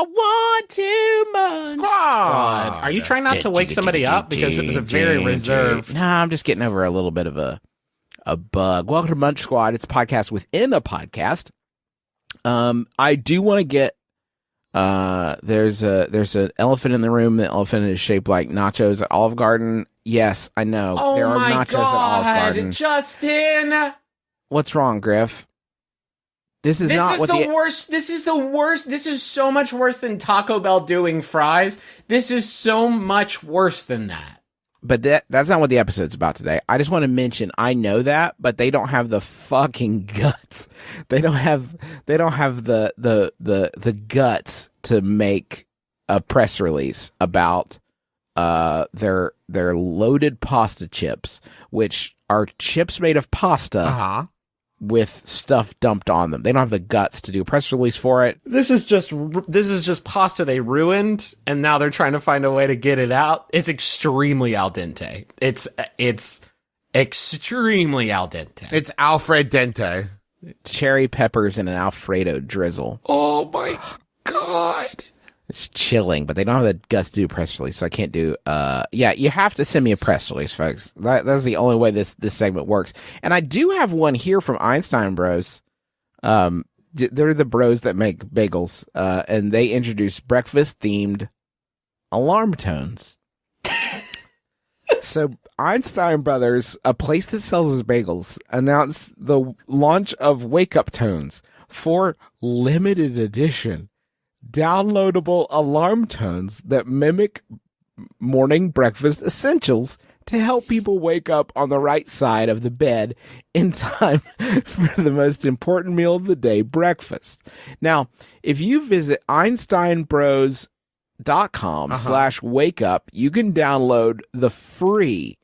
want to Munch Squad. Are you trying not to wake somebody up? Because it was a very reserved. Nah, I'm just getting over a little bit of a bug. Welcome to Munch Squad. It's a podcast within a podcast. I do want to get there's an elephant in the room. The elephant is shaped like nachos at Olive Garden. Yes, I know. There are nachos at Olive Garden. Justin! What's wrong, Griff? This is the worst. This is the worst. This is so much worse than Taco Bell doing fries. This is so much worse than that. But that's not what the episode's about today. I just want to mention, I know that, but they don't have the fucking guts. They don't have the guts to make a press release about they're loaded pasta chips, which are chips made of pasta with stuff dumped on them. They don't have the guts to do a press release for it. This is just pasta they ruined, and now they're trying to find a way to get it out. It's extremely al dente. It's extremely al dente. It's Alfred Dente. Cherry peppers and an Alfredo drizzle. Oh my God. It's chilling, but they don't have the guts to do a press release, so I can't do. Yeah, you have to send me a press release, folks. That's the only way this segment works. And I do have one here from Einstein Bros. They're the bros that make bagels, and they introduce breakfast-themed alarm tones. So Einstein Brothers, a place that sells bagels, announced the launch of wake-up tones for limited edition downloadable alarm tones that mimic morning breakfast essentials to help people wake up on the right side of the bed in time for the most important meal of the day, breakfast. Now, if you visit einsteinbros.com/wake up, you can download the free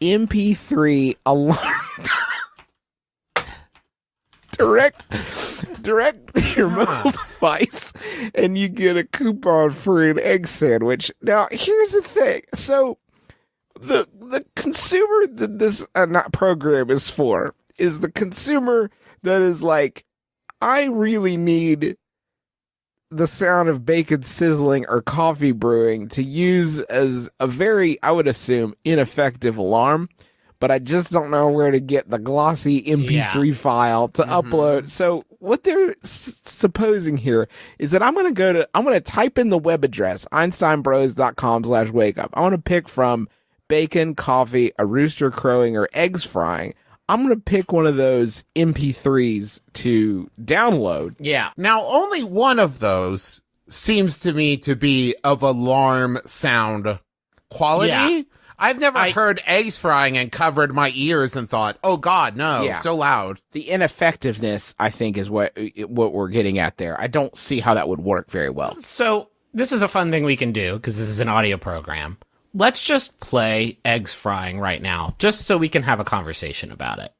MP3 alarm direct your mobile device, and you get a coupon for an egg sandwich. Now, here's the thing. So, the consumer that this program is for is the consumer that is like, I really need the sound of bacon sizzling or coffee brewing to use as a very, I would assume, ineffective alarm. But I just don't know where to get the glossy MP3 file to upload. So what they're supposing here is that I'm going to type in the web address, einsteinbros.com/wake up. I want to pick from bacon, coffee, a rooster crowing, or eggs frying. I'm going to pick one of those MP3s to download. Yeah. Now, only one of those seems to me to be of alarm sound quality. Yeah. I've never heard eggs frying and covered my ears and thought, oh God, no, it's so loud. The ineffectiveness, I think, is what we're getting at there. I don't see how that would work very well. So this is a fun thing we can do because this is an audio program. Let's just play eggs frying right now, just so we can have a conversation about it.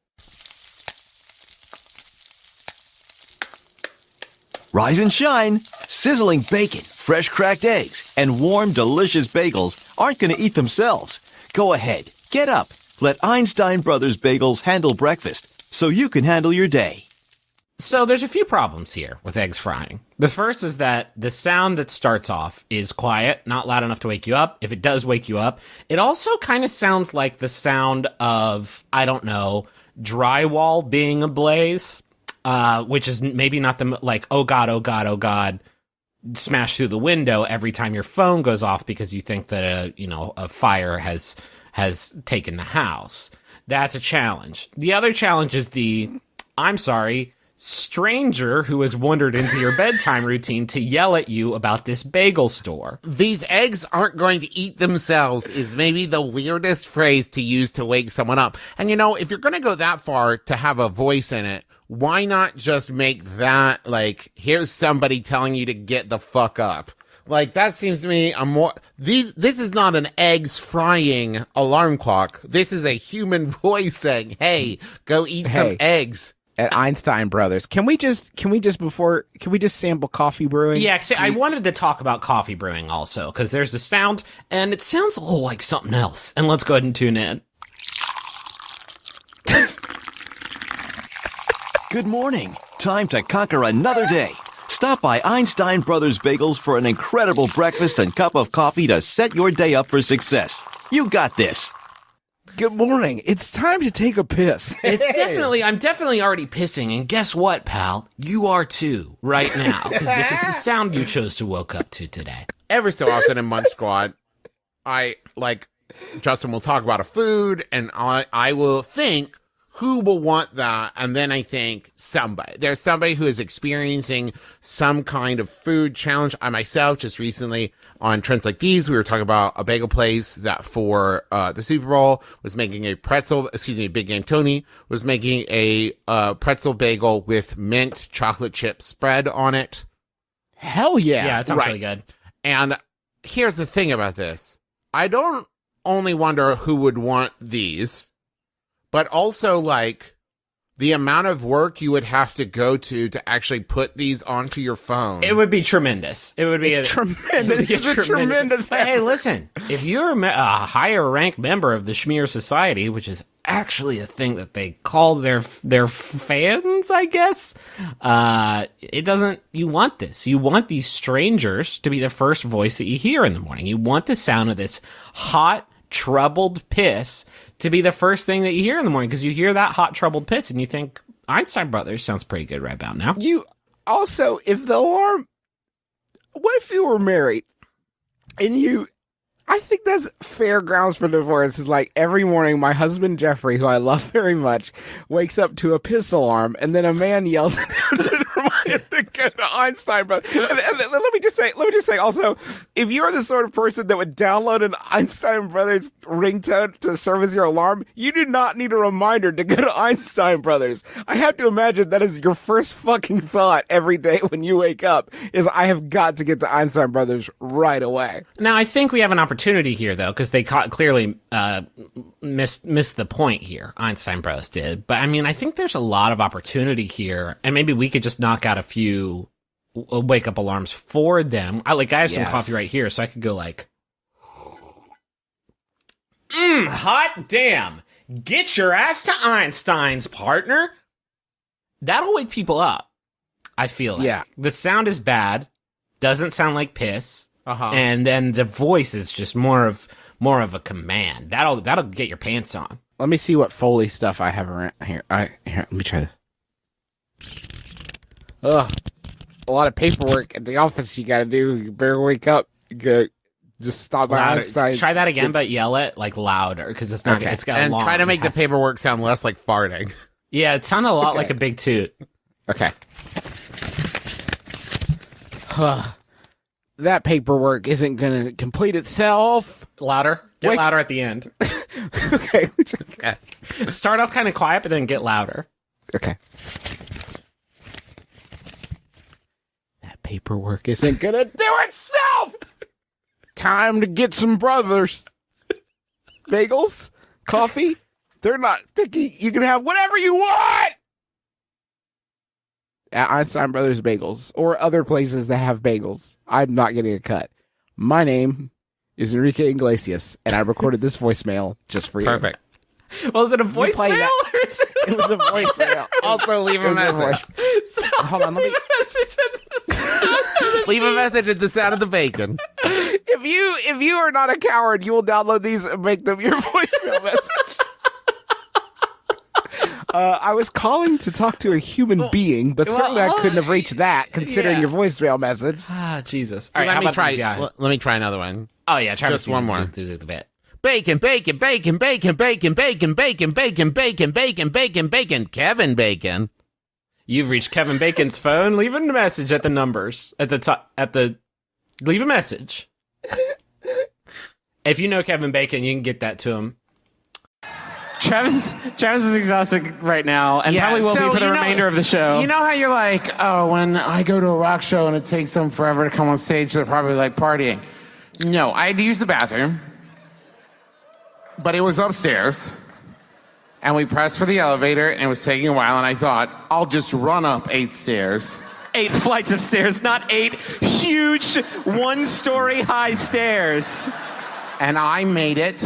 Rise and shine. Sizzling bacon, fresh cracked eggs, and warm, delicious bagels aren't going to eat themselves. Go ahead, get up. Let Einstein Brothers Bagels handle breakfast so you can handle your day. So there's a few problems here with eggs frying. The first is that the sound that starts off is quiet, not loud enough to wake you up. If it does wake you up, it also kind of sounds like the sound of, I don't know, drywall being ablaze, which is maybe not the, like, oh God, oh God, oh God, smash through the window every time your phone goes off because you think that a fire has taken the house. That's a challenge. The other challenge is stranger who has wandered into your bedtime routine to yell at you about this bagel store. These eggs aren't going to eat themselves is maybe the weirdest phrase to use to wake someone up. And if you're going to go that far to have a voice in it, why not just make that like, here's somebody telling you to get the fuck up? Like, that seems to me this is not an eggs frying alarm clock. This is a human voice saying, hey, go eat some eggs. At Einstein Brothers, can we just sample coffee brewing? Yeah, see, I wanted to talk about coffee brewing also, because there's a sound, and it sounds a little like something else. And let's go ahead and tune in. Good morning. Time to conquer another day. Stop by Einstein Brothers Bagels for an incredible breakfast and cup of coffee to set your day up for success. You got this. Good morning. It's time to take a piss. I'm definitely already pissing, and guess what, pal? You are too, right now, because this is the sound you chose to woke up to today. Every so often in Munch Squad, Justin will talk about a food, and I will think, who will want that? And then I think there's somebody who is experiencing some kind of food challenge. I myself just recently on Trends Like These, we were talking about a bagel place that for the Super Bowl was making Big Game Tony was making a pretzel bagel with mint chocolate chip spread on it. Hell yeah. Yeah, it sounds really good. And here's the thing about this. I don't only wonder who would want these, but also like the amount of work you would have to go to actually put these onto your phone. It would be tremendous. It would be tremendous. It's a tremendous. But hey, listen, if you're a higher ranked member of the Schmear Society, which is actually a thing that they call their fans, I guess, it doesn't. You want this. You want these strangers to be the first voice that you hear in the morning. You want the sound of this hot, troubled piss to be the first thing that you hear in the morning, because you hear that hot, troubled piss and you think Einstein Brothers sounds pretty good right about now. You also, if the alarm, what if you were married and I think that's fair grounds for divorce. Is like every morning, my husband Jeffrey, who I love very much, wakes up to a piss alarm, and then a man yells at him to remind him to go to Einstein Brothers. And let me just say, also, if you're the sort of person that would download an Einstein Brothers ringtone to serve as your alarm, you do not need a reminder to go to Einstein Brothers. I have to imagine that is your first fucking thought every day when you wake up. Is I have got to get to Einstein Brothers right away. Now, I think we have an opportunity here, though, because they clearly missed the point here. Einstein Bros did. But, I mean, I think there's a lot of opportunity here, and maybe we could just knock out a few wake-up alarms for them. I have some coffee right here, so I could go like, hot damn. Get your ass to Einstein's, partner. That'll wake people up, I feel like. Yeah. The sound is bad. Doesn't sound like piss. And then the voice is just more of a command. That'll get your pants on. Let me see what Foley stuff I have around here. Here, let me try this. Ugh, a lot of paperwork at the office you got to do. You better wake up. Just stop by outside. Try that again, but yell it like louder, because it's not. Okay. It's got and a long, try to make the paperwork sound less like farting. Yeah, it sounded a lot like a big toot. Okay. That paperwork isn't going to complete itself. Louder. Get louder at the end. Okay. Start off kind of quiet, but then get louder. Okay. That paperwork isn't going to do itself. Time to get some brothers. Bagels, coffee. They're not picky. You can have whatever you want at Einstein Brothers Bagels or other places that have bagels. I'm not getting a cut. My name is Enrique Iglesias, and I recorded this voicemail just for you. Perfect. Well, is it a voicemail? It was a voicemail. Also, leave a message. Hold on, let me... Leave a message at the sound of the bacon. If you are not a coward, you will download these and make them your voicemail message. I was calling to talk to a human being, but certainly I couldn't have reached that considering your voicemail message. Ah, Jesus. All right, let me try. Yeah. Let me try another one. Oh yeah, try just one more. Do the bit. Bacon, bacon, bacon, bacon, bacon, bacon, bacon, bacon, bacon, bacon, bacon, bacon, Kevin Bacon. You've reached Kevin Bacon's phone. Leave a message at the numbers at the top. Leave a message. If you know Kevin Bacon, you can get that to him. Travis is exhausted right now, and probably will be for the remainder of the show. You know how you're like, oh, when I go to a rock show and it takes them forever to come on stage, they're probably like partying. No, I had to use the bathroom, but it was upstairs, and we pressed for the elevator, and it was taking a while, and I thought, I'll just run up 8 stairs. 8 flights of stairs, not 8 huge 1-story high stairs. And I made it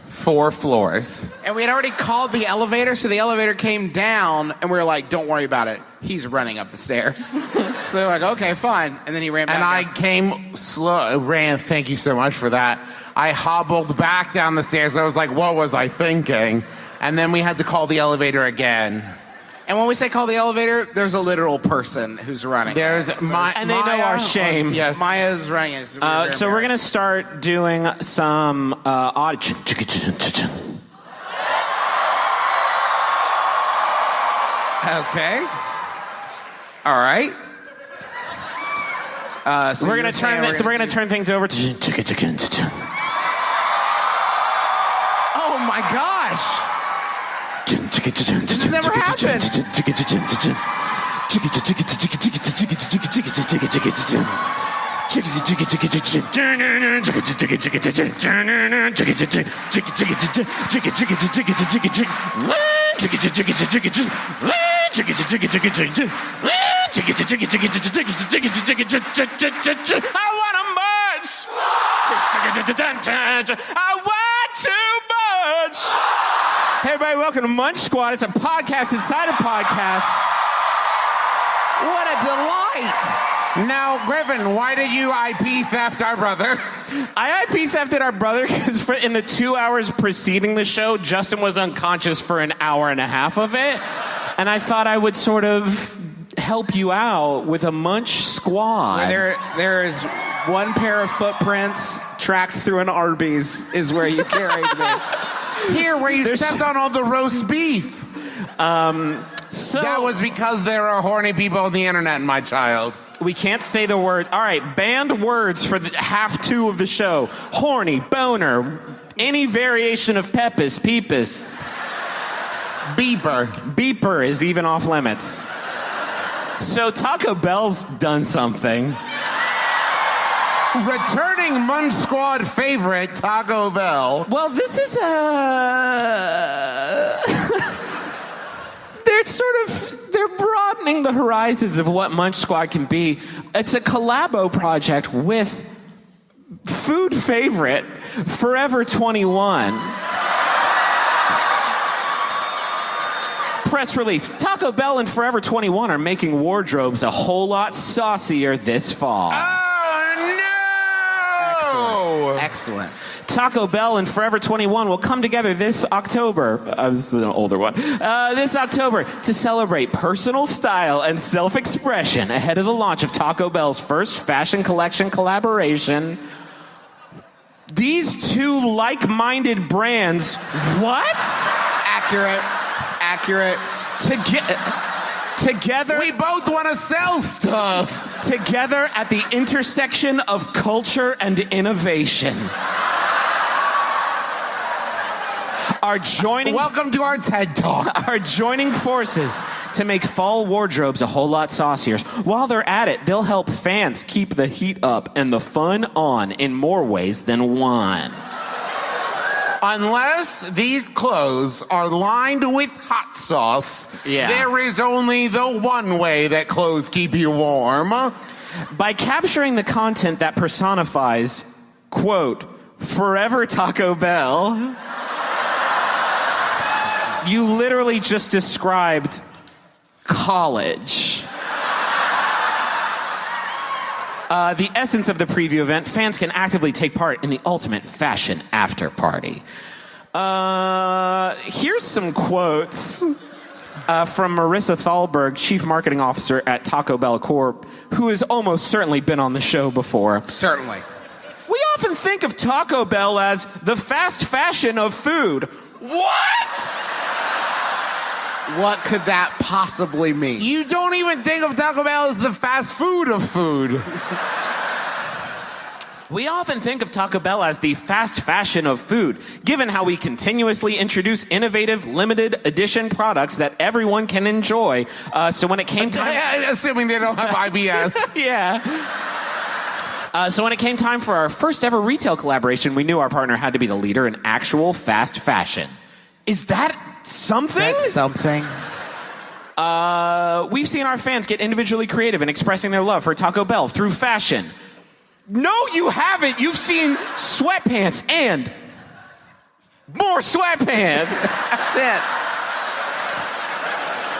4 floors. And we had already called the elevator, so the elevator came down, and we were like, don't worry about it. He's running up the stairs. So they're like, okay, fine. And then he ran back. And I came slow, thank you so much for that. I hobbled back down the stairs. I was like, what was I thinking? And then we had to call the elevator again. And when we say call the elevator, there's a literal person who's running. And they know our shame. Yes. Maya's running it. So we're going to start doing some audio. Okay. All right. So we're going to turn things over to. Oh my gosh. This has never happened. want a munch. I want too much. Hey, everybody, welcome to Munch Squad. It's a podcast inside a podcast. What a delight! Now, Griffin, why did you IP theft our brother? I IP thefted our brother because in the 2 hours preceding the show, Justin was unconscious for an hour and a half of it. And I thought I would sort of help you out with a Munch Squad. There is one pair of footprints tracked through an Arby's is where you carried me. Here, where you stepped on all the roast beef. So that was because there are horny people on the internet, my child. We can't say the word. All right, banned words for half two of the show. Horny, boner, any variation of pepis, peepus. Beeper. Beeper is even off limits. So Taco Bell's done something. Returning Munch Squad favorite, Taco Bell. Well, this is they're broadening the horizons of what Munch Squad can be. It's a collabo project with food favorite Forever 21. Press release. Taco Bell and Forever 21 are making wardrobes a whole lot saucier this fall. Oh, no! Excellent. Taco Bell and Forever 21 will come together this October. This is an older one. This October to celebrate personal style and self-expression ahead of the launch of Taco Bell's first fashion collection collaboration. These two like-minded brands, what? Accurate. Together, we both want to sell stuff. Together at the intersection of culture and innovation. Welcome to our TED Talk. Are joining forces to make fall wardrobes a whole lot saucier. While they're at it, they'll help fans keep the heat up and the fun on in more ways than one. Unless these clothes are lined with hot sauce, there is only the one way that clothes keep you warm. By capturing the content that personifies, quote, Forever Taco Bell, you literally just described college. The essence of the preview event, fans can actively take part in the ultimate fashion after party. Here's some quotes from Marissa Thalberg, Chief Marketing Officer at Taco Bell Corp., who has almost certainly been on the show before. Certainly. We often think of Taco Bell as the fast fashion of food. What? What could that possibly mean? You don't even think of Taco Bell as the fast food of food. We often think of Taco Bell as the fast fashion of food, given how we continuously introduce innovative, limited edition products that everyone can enjoy. So when it came time... Assuming they don't have IBS. Yeah. So when it came time for our first ever retail collaboration, we knew our partner had to be the leader in actual fast fashion. Is that something? That's something. We've seen our fans get individually creative in expressing their love for Taco Bell through fashion. No, you haven't. You've seen sweatpants and more sweatpants. That's it.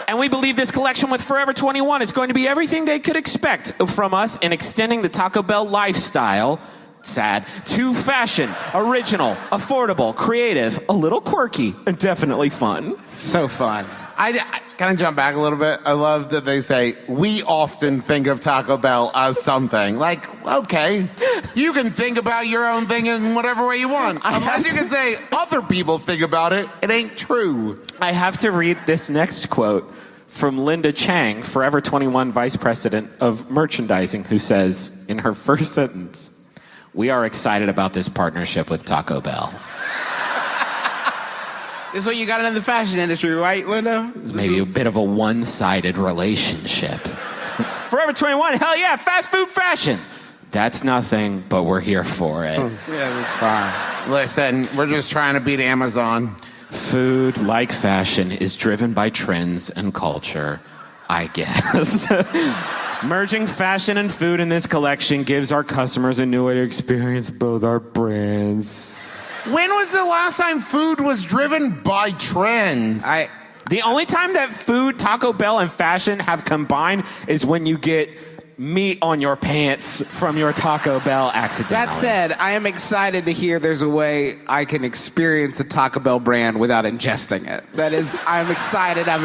And we believe this collection with Forever 21 is going to be everything they could expect from us in extending the Taco Bell lifestyle, sad, to fashion, original, affordable, creative, a little quirky, and definitely fun. So fun. I can I jump back a little bit? I love that they say, we often think of Taco Bell as something. Like, okay, you can think about your own thing in whatever way you want. Unless you can say other people think about it, it ain't true. I have to read this next quote from Linda Chang, Forever 21 Vice President of Merchandising, who says in her first sentence, "We are excited about this partnership with Taco Bell." This is what you got in the fashion industry, right, Linda? It's maybe a bit of a one-sided relationship. Forever 21, hell yeah, fast food fashion. That's nothing, but we're here for it. Yeah, that's fine. Listen, we're just trying to beat Amazon. Food, like fashion, is driven by trends and culture, I guess. Merging fashion and food in this collection gives our customers a new way to experience both our brands. When was the last time food was driven by trends? The only time that food, Taco Bell, and fashion have combined is when you get meat on your pants from your Taco Bell accidentally. That said, I am excited to hear there's a way I can experience the Taco Bell brand without ingesting it. I'm excited to have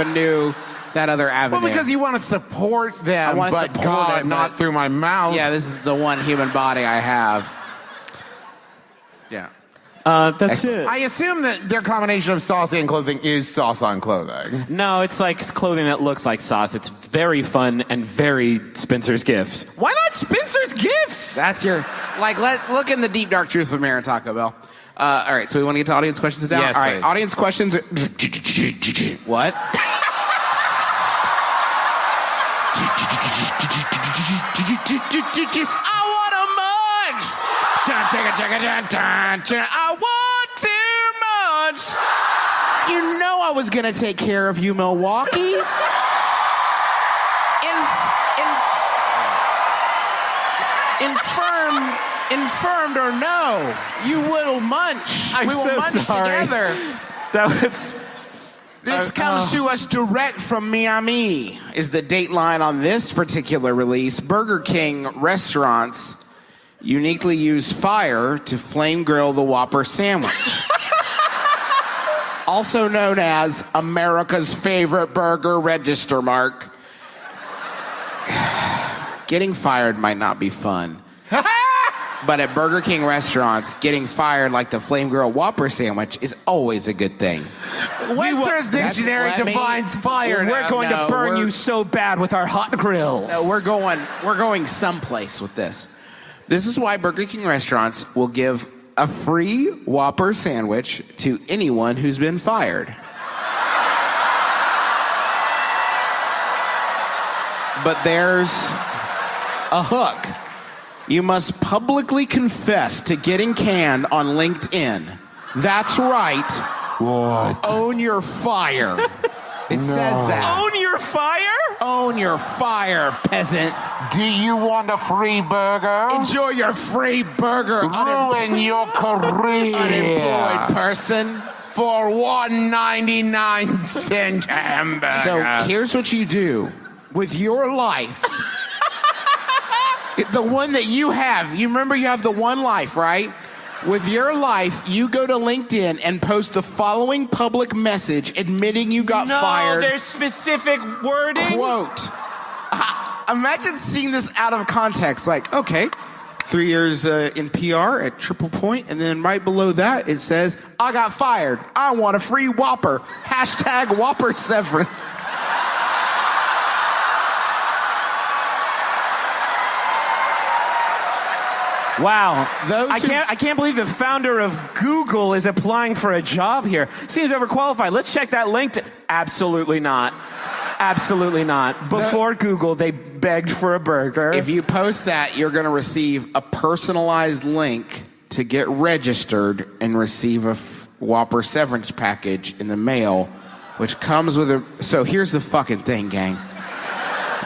that other avenue. Well, because you want to support them, I want to but support God, it, not but- through my mouth. Yeah, this is the one human body I have. Yeah. That's it. I assume that their combination of sauce and clothing is sauce on clothing. No, it's like clothing that looks like sauce. It's very fun and very Spencer's Gifts. Why not Spencer's Gifts? That's your, look in the deep, dark truth of Mayor Taco Bell. All right, so we want to get to audience questions now? Yes, all right, please. audience questions. What? I want a munch! I want too much! You know I was going to take care of you, Milwaukee. Infirmed or no, you will munch. I'm we will so munch sorry. together. That was... This comes to us direct from Miami, is the dateline on this particular release. Burger King restaurants uniquely use fire to flame grill the Whopper sandwich. Also known as America's favorite burger register mark. Getting fired might not be fun. But at Burger King restaurants, getting fired like the flame grill Whopper sandwich is always a good thing. Webster's Dictionary let me- defines fire. We're going to burn you so bad with our hot grills. No, we're going someplace with this. This is why Burger King restaurants will give a free Whopper sandwich to anyone who's been fired. But there's a hook. You must publicly confess to getting canned on LinkedIn. That's right. What? Own your fire. It says that. Own your fire? Own your fire, peasant. Do you want a free burger? Enjoy your free burger, Ruin your career. unemployed person. For 1.99 cent hamburger. So here's what you do with your life. The one that you have. You remember you have the one life, right? With your life, you go to LinkedIn and post the following public message admitting you got fired. There's specific wording. Quote. Imagine seeing this out of context. Like, okay, 3 years in PR at Triple Point, and then right below that it says, I got fired. I want a free Whopper. Hashtag Whopper Severance. Wow. Those I who- can't believe the founder of Google is applying for a job here. Seems overqualified. Let's check that link. Absolutely not. Absolutely not. Before Google, they begged for a burger. If you post that, you're going to receive a personalized link to get registered and receive a Whopper severance package in the mail, which comes with a... So here's the fucking thing, gang.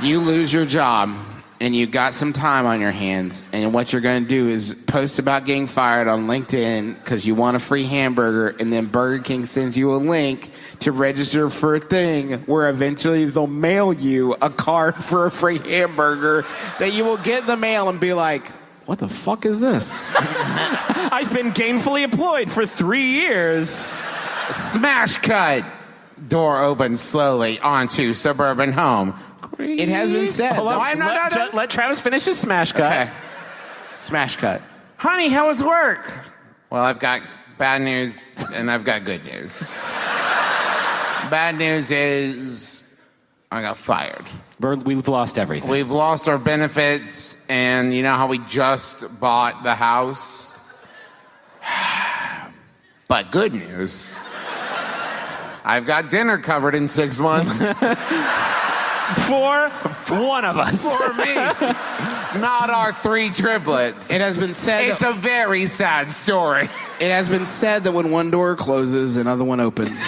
You lose your job, and you got some time on your hands, and what you're going to do is post about getting fired on LinkedIn because you want a free hamburger, and then Burger King sends you a link to register for a thing where eventually they'll mail you a card for a free hamburger that you will get in the mail and be like, what the fuck is this? I've been gainfully employed for 3 years. Smash cut. Door opens slowly onto suburban home. It has been said. Hold on. No, I'm not done. Let Travis finish his smash cut. Okay. Smash cut. Honey, how was work? Well, I've got bad news and I've got good news. Bad news is I got fired. We've lost everything. We've lost our benefits, and you know how we just bought the house? But good news, I've got dinner covered in 6 months. For one of us. For me. not our 3 triplets. It has been said. It's a very sad story. It has been said that when one door closes, another one opens.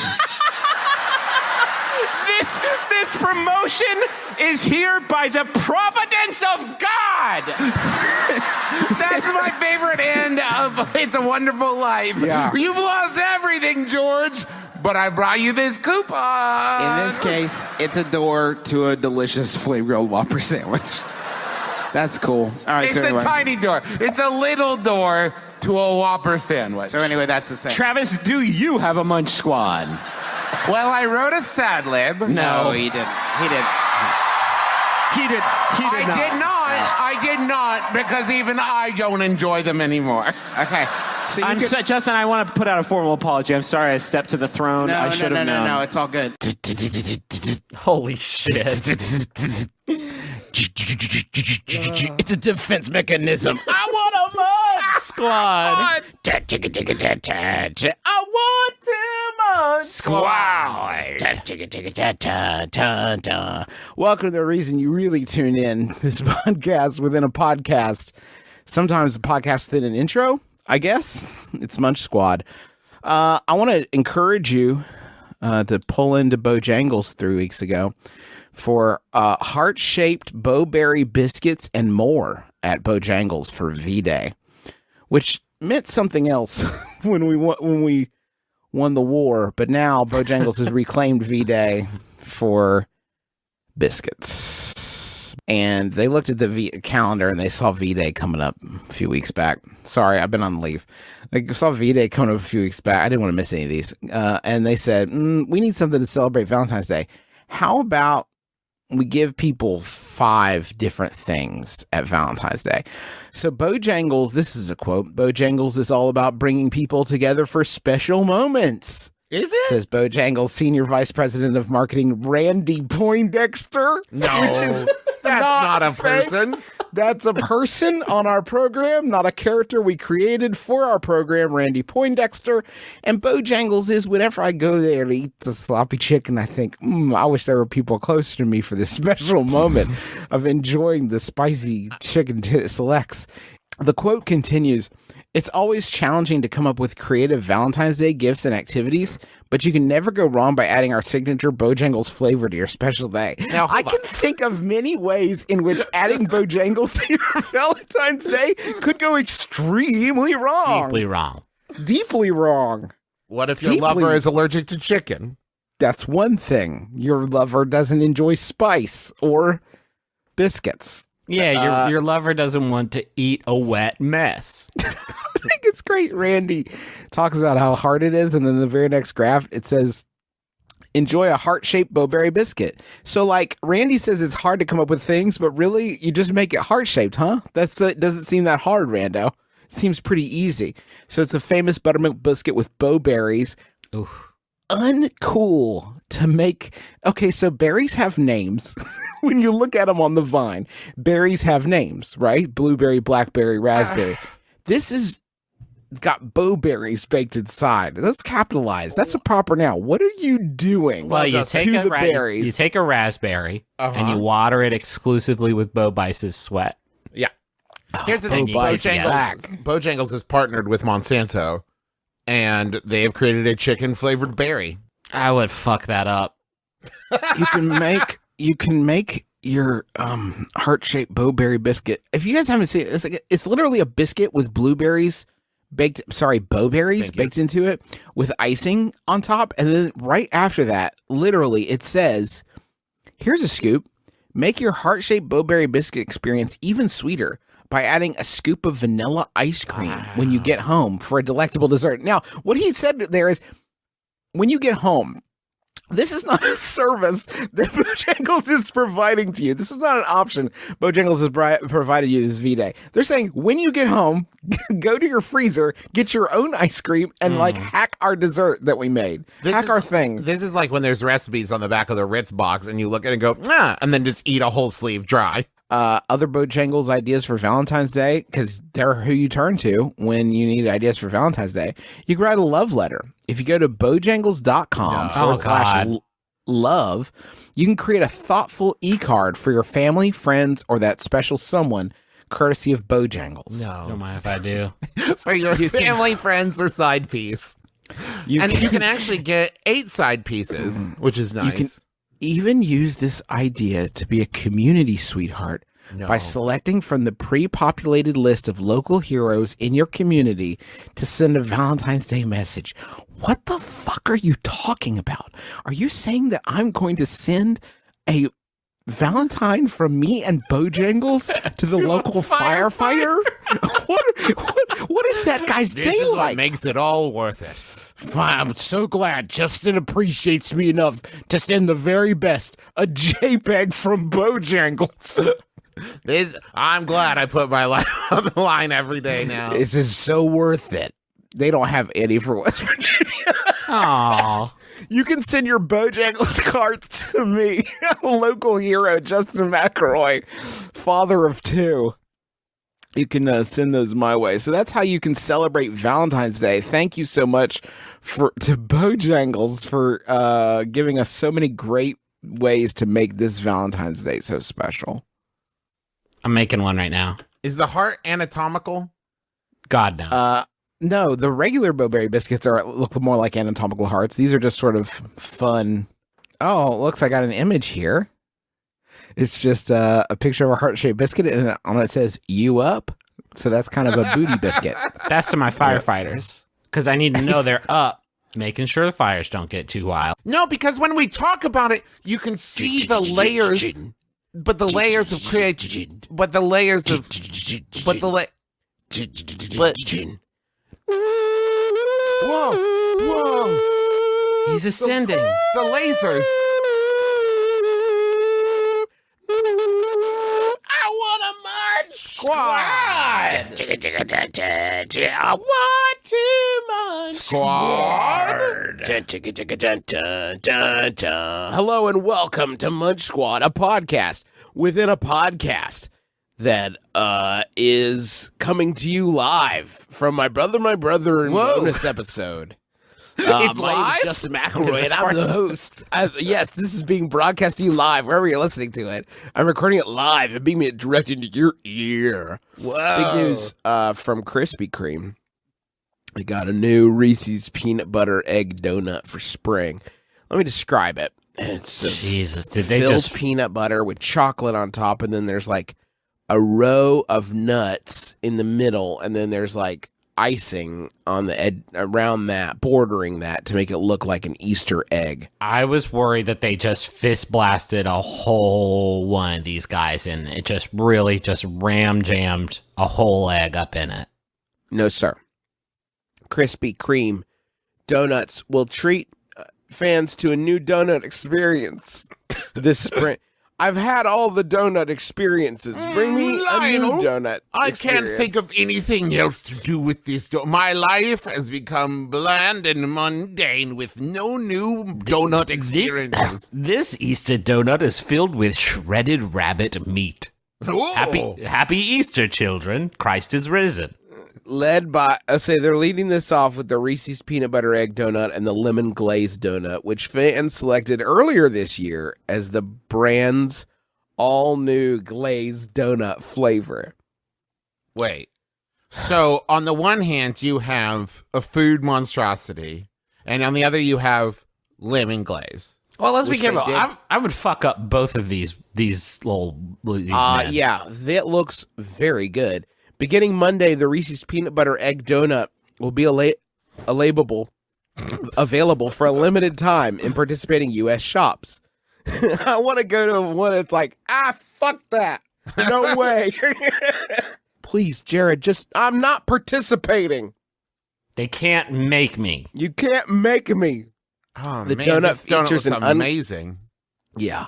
This promotion is here by the providence of God. That's my favorite end of It's a Wonderful Life. Yeah. You've lost everything, George, but I brought you this coupon. In this case, it's a door to a delicious flame-grilled Whopper sandwich. That's cool. All right, It's so anyway. a tiny door. It's a little door to a Whopper sandwich. So anyway, that's the thing. Travis, do you have a Munch Squad? Well, I wrote a sad lib. No, he didn't. He didn't. I did not, because even I don't enjoy them anymore. Okay. So you could, Justin, I want to put out a formal apology. I'm sorry I stepped to the throne. I should have known. No, it's all good. Holy shit. It's a defense mechanism. I want a Munch Squad. I want Squad. Welcome to the reason you really tune in. This podcast within a podcast. Sometimes a podcast within an intro, I guess. It's Munch Squad. I want to encourage you to pull into Bojangles 3 weeks ago for heart-shaped BoBerry biscuits and more at Bojangles for V-Day, which meant something else when we won the war. But now Bojangles has reclaimed V-Day for biscuits. And they looked at the calendar and they saw V-Day coming up a few weeks back. Sorry, I've been on leave. They saw V-Day coming up a few weeks back. I didn't want to miss any of these. And they said, we need something to celebrate Valentine's Day. How about we give people 5 different things at Valentine's Day? So Bojangles, this is a quote, Bojangles is all about bringing people together for special moments. Is it? Says Bojangles Senior Vice President of Marketing, Randy Poindexter. No, that's not a person. That's a person on our program, not a character we created for our program, Randy Poindexter. And Bojangles is, whenever I go there to eat the sloppy chicken, I think, I wish there were people closer to me for this special moment of enjoying the spicy chicken selects. The quote continues, it's always challenging to come up with creative Valentine's Day gifts and activities, but you can never go wrong by adding our signature Bojangles flavor to your special day. Now, I can think of many ways in which adding Bojangles to your Valentine's Day could go extremely wrong. Deeply wrong. Deeply wrong. What if your lover is allergic to chicken? That's one thing. Your lover doesn't enjoy spice or biscuits. Yeah, your lover doesn't want to eat a wet mess. I think it's great. Randy talks about how hard it is, and then the very next graph, it says, enjoy a heart-shaped BoBerry biscuit. So, like, Randy says it's hard to come up with things, but really, you just make it heart-shaped, huh? It doesn't seem that hard, Rando. It seems pretty easy. So it's a famous buttermilk biscuit with BoBerries. Oof. Uncool to make. Okay, so berries have names. When you look at them on the vine, berries have names, right? Blueberry, blackberry, raspberry. This is got BoBerries baked inside. That's capitalized. That's a proper noun. What are you doing? Well, you take to the berries? You take a raspberry and you water it exclusively with BoBice's sweat. Yeah. Here's the thing. Bojangles is partnered with Monsanto, and they have created a chicken-flavored berry. I would fuck that up. You can make your heart-shaped BoBerry biscuit. If you guys haven't seen it, it's literally a biscuit with BoBerries baked into it with icing on top, and then right after that, literally, it says, "Here's a scoop. Make your heart-shaped BoBerry biscuit experience even sweeter by adding a scoop of vanilla ice cream when you get home for a delectable dessert." Now, what he said there is, when you get home, this is not a service that Bojangles is providing to you. This is not an option Bojangles has provided you this V-Day. They're saying, when you get home, go to your freezer, get your own ice cream, and hack our dessert that we made. Hack our thing. This is like when there's recipes on the back of the Ritz box, and you look at it and go, and then just eat a whole sleeve dry. Other Bojangles ideas for Valentine's Day, because they're who you turn to when you need ideas for Valentine's Day. You can write a love letter. If you go to bojangles.com/love, you can create a thoughtful e-card for your family, friends, or that special someone courtesy of Bojangles. Don't mind if I do. For your family, friends, or side piece. You can actually get 8 side pieces, which is nice. You can even use this idea to be a community sweetheart by selecting from the pre-populated list of local heroes in your community to send a Valentine's Day message. What the fuck are you talking about? Are you saying that I'm going to send a Valentine from me and Bojangles to the local firefighter? What is that guy's day This is like? what makes it all worth it. I'm so glad Justin appreciates me enough to send the very best, a JPEG from Bojangles. I'm glad I put my life on the line every day now. This is so worth it. They don't have any for West Virginia. Aww. You can send your Bojangles cards to me, local hero Justin McElroy, father of 2. You can send those my way. So that's how you can celebrate Valentine's Day. Thank you so much to Bojangles for giving us so many great ways to make this Valentine's Day so special. I'm making one right now. Is the heart anatomical? God, no. No, the regular BoBerry biscuits look more like anatomical hearts. These are just sort of fun. Oh, looks like I got an image here. It's just a picture of a heart-shaped biscuit, and on it says, "You up?" So that's kind of a booty biscuit. That's to my firefighters, because I need to know they're up, making sure the fires don't get too wild. No, because when we talk about it, you can see the layers, but the layers of creativity, but the layers of, but the whoa, He's ascending. the lasers. I want a Munch squad. I want to Munch squad. Hello and welcome to Munch Squad, a podcast within a podcast that is coming to you live from my brother and bonus episode. It's my name live? is Justin McElroy, and I'm the host. Yes, this is being broadcast to you live, wherever you're listening to it. I'm recording it live and being directed into your ear. Whoa. Big news from Krispy Kreme. We got a new Reese's peanut butter egg donut for spring. Let me describe it. It's Jesus, did they filled just... peanut butter with chocolate on top, and then there's like a row of nuts in the middle, and then there's like icing on the edge around that, bordering that to make it look like an Easter egg. I was worried that they just fist blasted a whole one of these guys and it just really just ram jammed a whole egg up in it. No, sir. Krispy Kreme donuts will treat fans to a new donut experience this spring. I've had all the donut experiences. Bring me a new Lionel, donut I experience. can't think of anything else to do with this. My life has become bland and mundane with no new donut experiences. This Easter donut is filled with shredded rabbit meat. Whoa. Happy Easter, children. Christ is risen. Led by, they're leading this off with the Reese's peanut butter egg donut and the lemon glazed donut, which fans selected earlier this year as the brand's all new glazed donut flavor. Wait. So on the one hand, you have a food monstrosity, and on the other, you have lemon glaze. Well, let's be Which they careful. did. I would fuck up both of these men. Yeah, that looks very good. Beginning Monday, the Reese's peanut butter egg donut will be available for a limited time in participating U.S. shops. I want to go to one that's like, fuck that. No way. Please, Jared, I'm not participating. They can't make me. You can't make me. Oh, The man, donut this donut features looks an amazing. Yeah.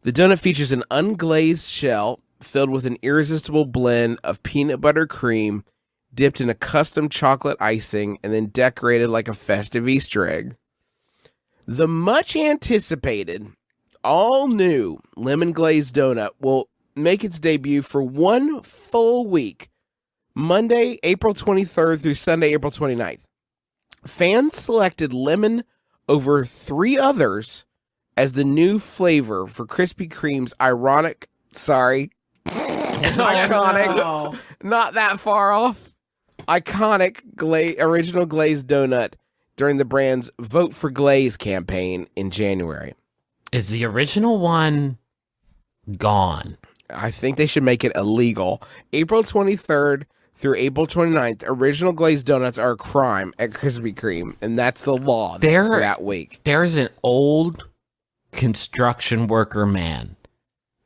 The donut features an unglazed shell filled with an irresistible blend of peanut butter cream dipped in a custom chocolate icing and then decorated like a festive Easter egg. The much anticipated, all new lemon glazed donut will make its debut for one full week, Monday, April 23rd through Sunday, April 29th. Fans selected lemon over 3 others as the new flavor for Krispy Kreme's iconic, not that far off. Iconic original glazed donut during the brand's Vote for Glaze campaign in January. Is the original one gone? I think they should make it illegal. April 23rd through April 29th, original glazed donuts are a crime at Krispy Kreme, and that's the law for that week. There's an old construction worker man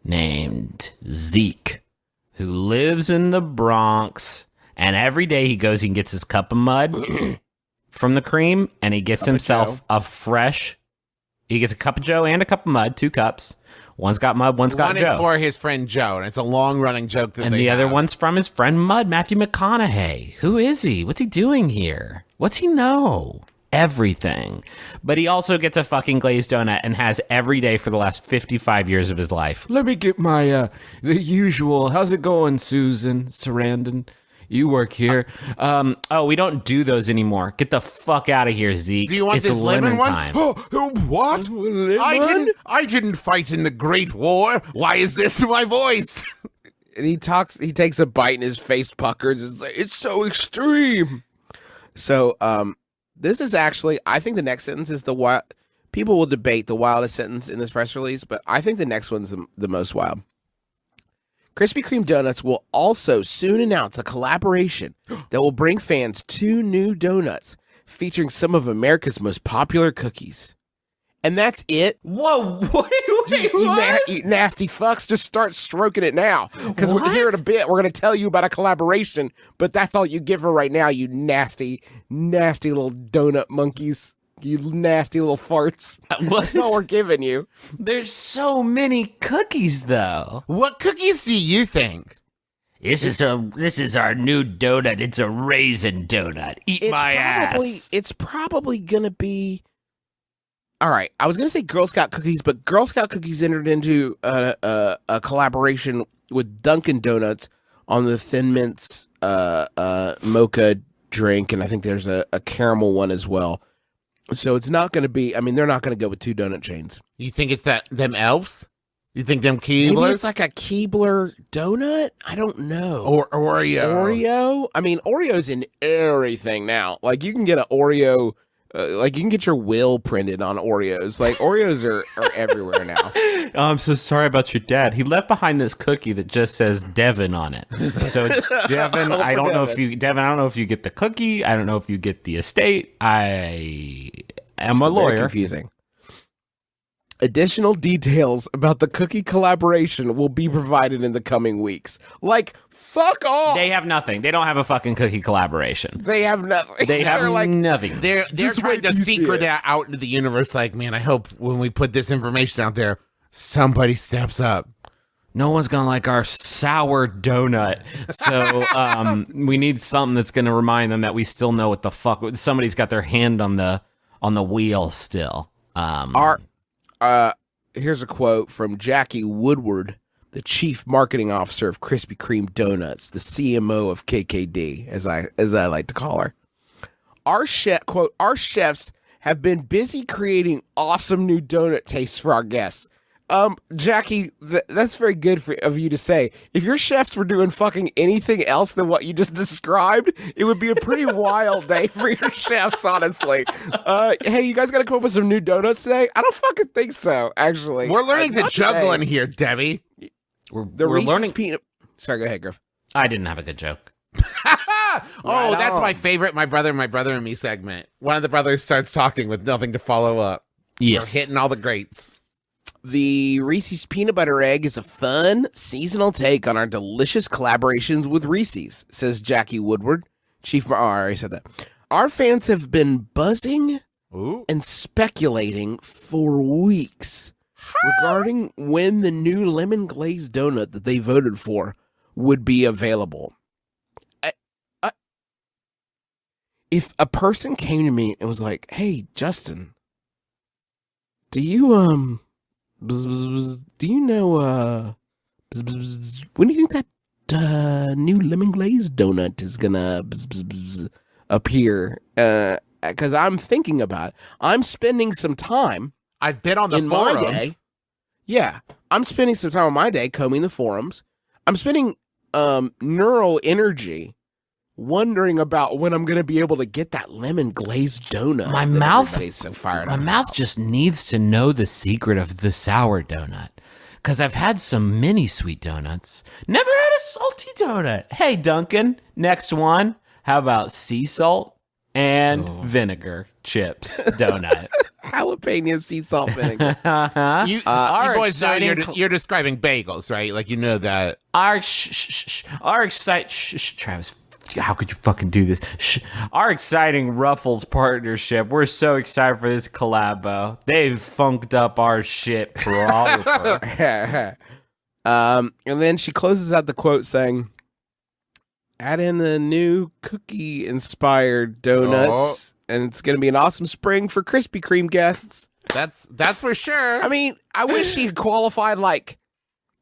named Zeke who lives in the Bronx, and every day he goes and gets his cup of mud from the cream, and he gets himself he gets a cup of Joe and a cup of mud, 2 cups. One's got mud, one's got Joe. One is for his friend Joe, and it's a long-running joke that and the other one's from his friend Mud, Matthew McConaughey. Who is he? What's he doing here? What's he know? Everything. But he also gets a fucking glazed donut and has every day for the last 55 years of his life. Let me get my, the usual. How's it going, Susan Sarandon? You work here. We don't do those anymore. Get the fuck out of here, Zeke. Do you want it's this lemon one? time. Oh, what? I didn't fight in the Great War. Why is this my voice? And he takes a bite and his face puckers. It's so extreme. So, this is actually, I think the next sentence is people will debate the wildest sentence in this press release, but I think the next one's the most wild. Krispy Kreme Donuts will also soon announce a collaboration that will bring fans 2 new donuts featuring some of America's most popular cookies. And that's it. Whoa, wait, You nasty fucks, just start stroking it now. Because here in a bit, we're going to tell you about a collaboration, but that's all you give her right now, you nasty, nasty little donut monkeys. You nasty little farts. That's all we're giving you. There's so many cookies, though. What cookies do you think? This is our new donut. It's a raisin donut. Eat my ass. It's probably going to be... All right, I was going to say Girl Scout cookies, but Girl Scout cookies entered into a collaboration with Dunkin' Donuts on the Thin Mints mocha drink, and I think there's a caramel one as well. So it's not going to be, they're not going to go with 2 donut chains. You think it's them elves? You think them Keeblers? Maybe it's like a Keebler donut? I don't know. Or Oreo. Oreo? Oreo's in everything now. Like, you can get an Oreo, you can get your will printed on Oreos. Like, Oreos are everywhere now. I'm so sorry about your dad. He left behind this cookie that just says Devin on it. So, Devin, I don't know if you get the cookie. I don't know if you get the estate. I am a lawyer. Very confusing. Additional details about the cookie collaboration will be provided in the coming weeks. Like, fuck off. They have nothing. They don't have a fucking cookie collaboration. They have nothing. They have nothing. They're trying to secret that out into the universe. Like, man, I hope when we put this information out there, somebody steps up. No one's gonna like our sour donut. So we need something that's gonna remind them that we still know what the fuck. Somebody's got their hand on the wheel still. Here's a quote from Jackie Woodward, the chief marketing officer of Krispy Kreme Donuts, the CMO of KKD, as I like to call her. Our chefs have been busy creating awesome new donut tastes for our guests. Jackie, that's very good of you to say. If your chefs were doing fucking anything else than what you just described, it would be a pretty wild day for your chefs, honestly. Hey, you guys got to come up with some new donuts today? I don't fucking think so, actually. We're learning to juggle in here, Debbie. We're learning peanut. Sorry, go ahead, Griff. I didn't have a good joke. That's my favorite my brother and me segment. One of the brothers starts talking with nothing to follow up. Yes. We're hitting all the greats. The Reese's Peanut Butter Egg is a fun, seasonal take on our delicious collaborations with Reese's, says Jackie Woodward. I already said that. Our fans have been buzzing and speculating for weeks regarding when the new lemon glazed donut that they voted for would be available. If a person came to me and was like, "Hey, Justin, do you know when do you think that new lemon glazed donut is gonna appear?" Because I'm thinking about it. I'm spending some time. I've been on the in forums. My day. Yeah, I'm spending some time on my day combing the forums. I'm spending neural energy wondering about when I'm going to be able to get that lemon glazed donut. My mouth, so fired my up mouth about. just needs to know the secret of the sour donut. Because I've had some mini sweet donuts. Never had a salty donut. Hey, Duncan, next one. How about sea salt and vinegar chips donut? Jalapeno sea salt vinegar. You Our boys know exciting you're describing bagels, right? Like, you know that. Travis, how could you fucking do this? Our exciting Ruffles partnership. We're so excited for this collabo. They've funked up our shit proper. And then she closes out the quote saying, add in the new cookie-inspired donuts, and it's going to be an awesome spring for Krispy Kreme guests. That's for sure. I mean, I wish she had qualified, like,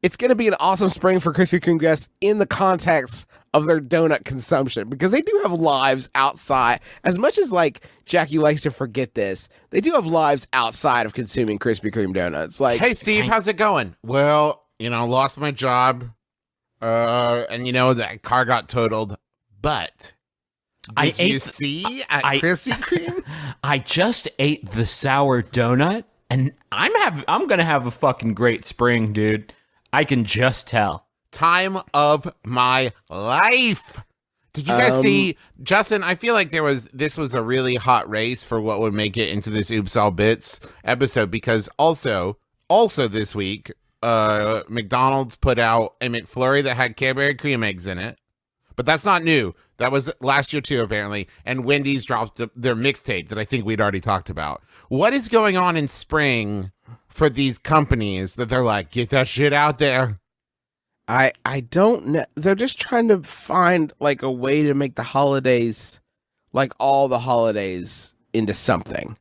it's going to be an awesome spring for Krispy Kreme guests in the context of their donut consumption, because they do have lives outside. As much as, like, Jackie likes to forget this, they do have lives outside of consuming Krispy Kreme donuts. Like, Hey, Steve, how's it going? Well, lost my job, and that car got totaled, but did you see at Krispy Kreme? I just ate the sour donut, and I'm gonna have a fucking great spring, dude. I can just tell. Time of my life. Did you guys see, Justin? I feel like this was a really hot race for what would make it into this Oops All Bits episode, because also this week, McDonald's put out a McFlurry that had Cadbury cream eggs in it, but that's not new. That was last year too, apparently. And Wendy's dropped their mixtape that I think we'd already talked about. What is going on in spring for these companies that they're like, get that shit out there? I don't know. They're just trying to find, like, a way to make the holidays, like, all the holidays into something.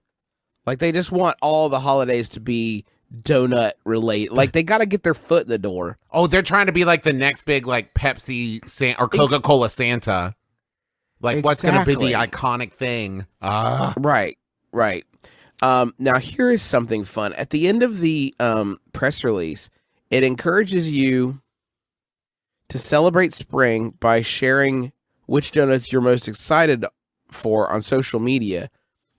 Like, they just want all the holidays to be donut related. Like, they got to get their foot in the door. Oh, they're trying to be like the next big, like, Pepsi or Coca-Cola Santa. Like, what's going to be the iconic thing? Right. Now, here is something fun. At the end of the press release, it encourages you to celebrate spring by sharing which donuts you're most excited for on social media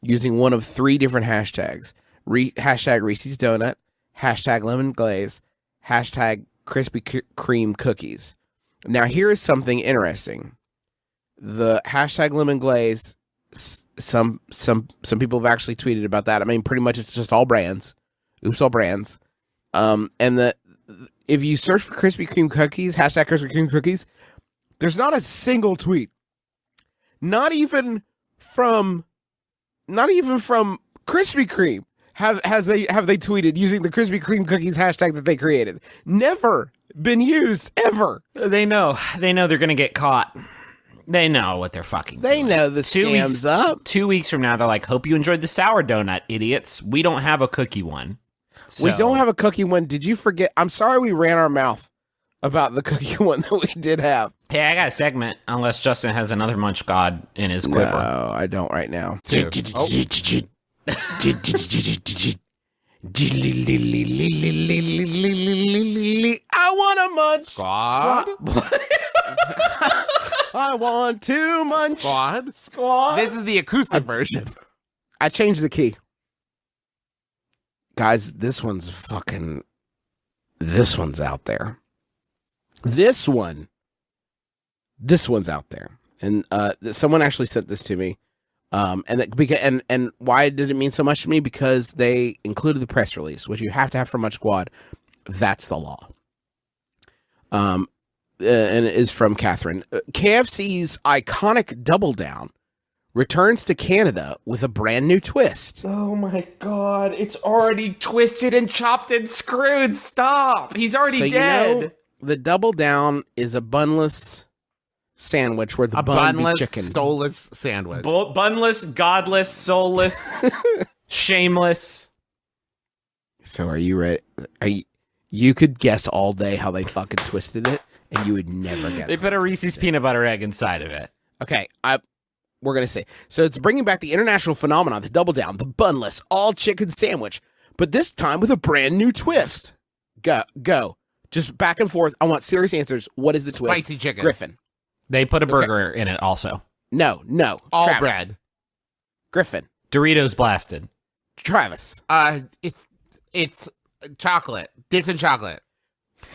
using one of 3 different hashtags. Hashtag Reese's Donut, hashtag Lemon Glaze, hashtag Krispy Kreme Cookies. Now, here is something interesting. The hashtag Lemon Glaze, some people have actually tweeted about that. I mean, pretty much it's just all brands. Oops, all brands. And if you search for Krispy Kreme cookies, hashtag Krispy Kreme cookies, there's not a single tweet. Not even from Krispy Kreme have they tweeted using the Krispy Kreme cookies hashtag that they created. Never been used ever. They know they're gonna get caught. They know what they're fucking They doing. know the scam's up. 2 weeks from now, they're like, hope you enjoyed the sour donut, idiots. We don't have a cookie one. We don't have a cookie one. Did you forget? I'm sorry we ran our mouth about the cookie one that we did have. Hey, I got a segment, unless Justin has another Munch God in his quiver. No, I don't right now. Two. I want a munch. Squad? I want to munch. Squad? This is the acoustic version. I changed the key. Guys, this one's out there. This one's out there. And someone actually sent this to me. And why did it mean so much to me? Because they included the press release, which you have to have for Munch Squad. That's the law. And it is from Catherine. KFC's iconic Double Down returns to Canada with a brand new twist. Oh my God, it's already twisted and chopped and screwed. Stop. He's already dead. The Double Down is a bunless sandwich where the bun be chicken. Soulless sandwich. Bunless, godless, soulless, shameless. So are you ready? You could guess all day how they fucking twisted it, and you would never guess. They put a Reese's peanut butter egg inside of it. Okay, we're going to say. So it's bringing back the international phenomenon, the Double Down, the bunless, all-chicken sandwich, but this time with a brand new twist. Go. Just back and forth. I want serious answers. What is the twist? Spicy chicken. Griffin. They put a burger in it also. No. All Travis. bread. Griffin. Doritos blasted. Travis. It's chocolate. Dipped in chocolate.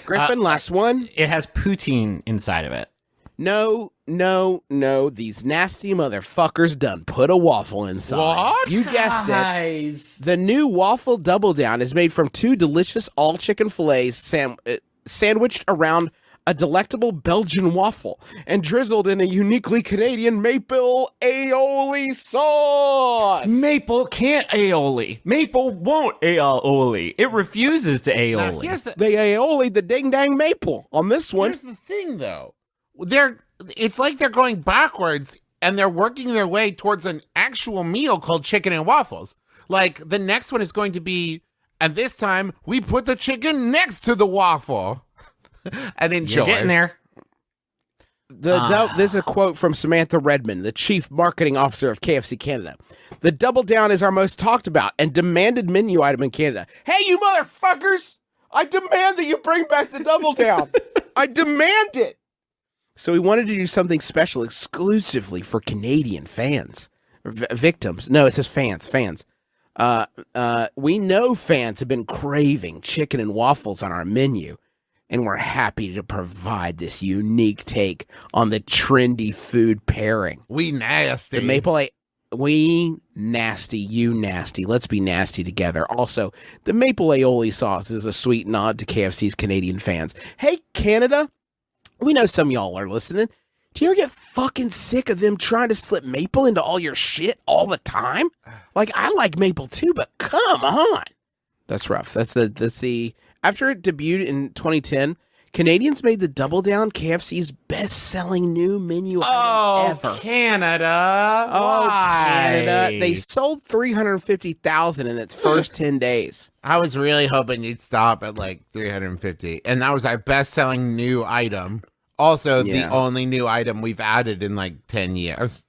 Griffin, last one. It has poutine inside of it. No. These nasty motherfuckers done put a waffle inside. What? You guessed it. The new Waffle Double Down is made from 2 delicious all-chicken fillets sandwiched around a delectable Belgian waffle and drizzled in a uniquely Canadian maple aioli sauce. Maple can't aioli. Maple won't aioli. It refuses to aioli. They aioli the ding-dang maple on this one. Here's the thing, though. It's like they're going backwards and they're working their way towards an actual meal called chicken and waffles. Like, the next one is going to be, and this time, we put the chicken next to the waffle. And enjoy. You're getting there. This is a quote from Samantha Redmond, the chief marketing officer of KFC Canada. The Double Down is our most talked about and demanded menu item in Canada. Hey, you motherfuckers! I demand that you bring back the Double Down. I demand it. So we wanted to do something special exclusively for Canadian fans. Victims. No, it says fans. We know fans have been craving chicken and waffles on our menu. And we're happy to provide this unique take on the trendy food pairing. We nasty. The maple we nasty, you nasty. Let's be nasty together. Also, the maple aioli sauce is a sweet nod to KFC's Canadian fans. Hey, Canada, we know some of y'all are listening. Do you ever get fucking sick of them trying to slip maple into all your shit all the time? Like, I like maple too, but come on. That's rough. That's the After it debuted in 2010, Canadians made the Double Down KFC's best-selling new menu item ever. Canada. Canada. They sold 350,000 in its first 10 days. I was really hoping you'd stop at like 350. And that was our best-selling new item. Also, the only new item we've added in like 10 years.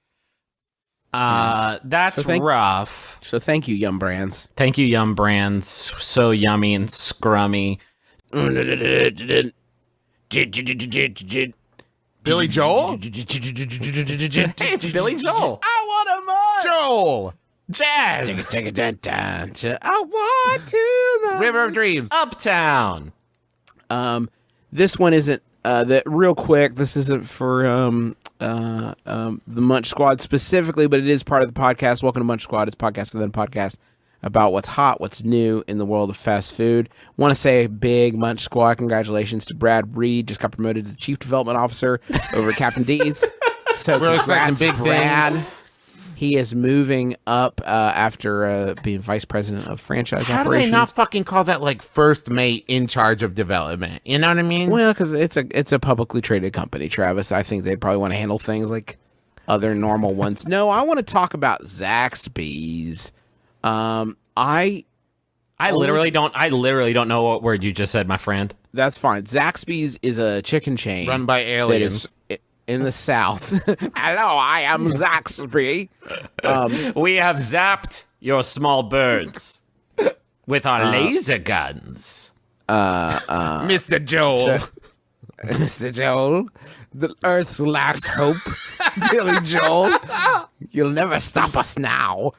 That's rough. So thank you, Yum Brands. Thank you, Yum Brands. So yummy and scrummy. Billy Joel? Hey, it's Billy Joel. I want a more. Joel. Jazz. I want to. River of Dreams. Uptown. This one isn't real quick. This isn't for the Munch Squad specifically, but it is part of the podcast. Welcome to Munch Squad. It's a podcast within a podcast about what's hot, what's new in the world of fast food. Want to say big Munch Squad congratulations to Brad Reed. Just got promoted to Chief Development Officer over at Captain D's. So we're expecting big Brad. things. He is moving up after being vice president of franchise How operations. do they not fucking call that like first mate in charge of development? You know what I mean? Well, because it's a publicly traded company, Travis. I think they'd probably want to handle things like other normal ones. No, I want to talk about Zaxby's. I literally don't know what word you just said, my friend. That's fine. Zaxby's is a chicken chain Run by aliens. that is in the South. Hello, I am Zaxby. We have zapped your small birds with our laser guns. Mr. Joel. Mr. Joel, the Earth's last hope. Billy Joel, you'll never stop us now.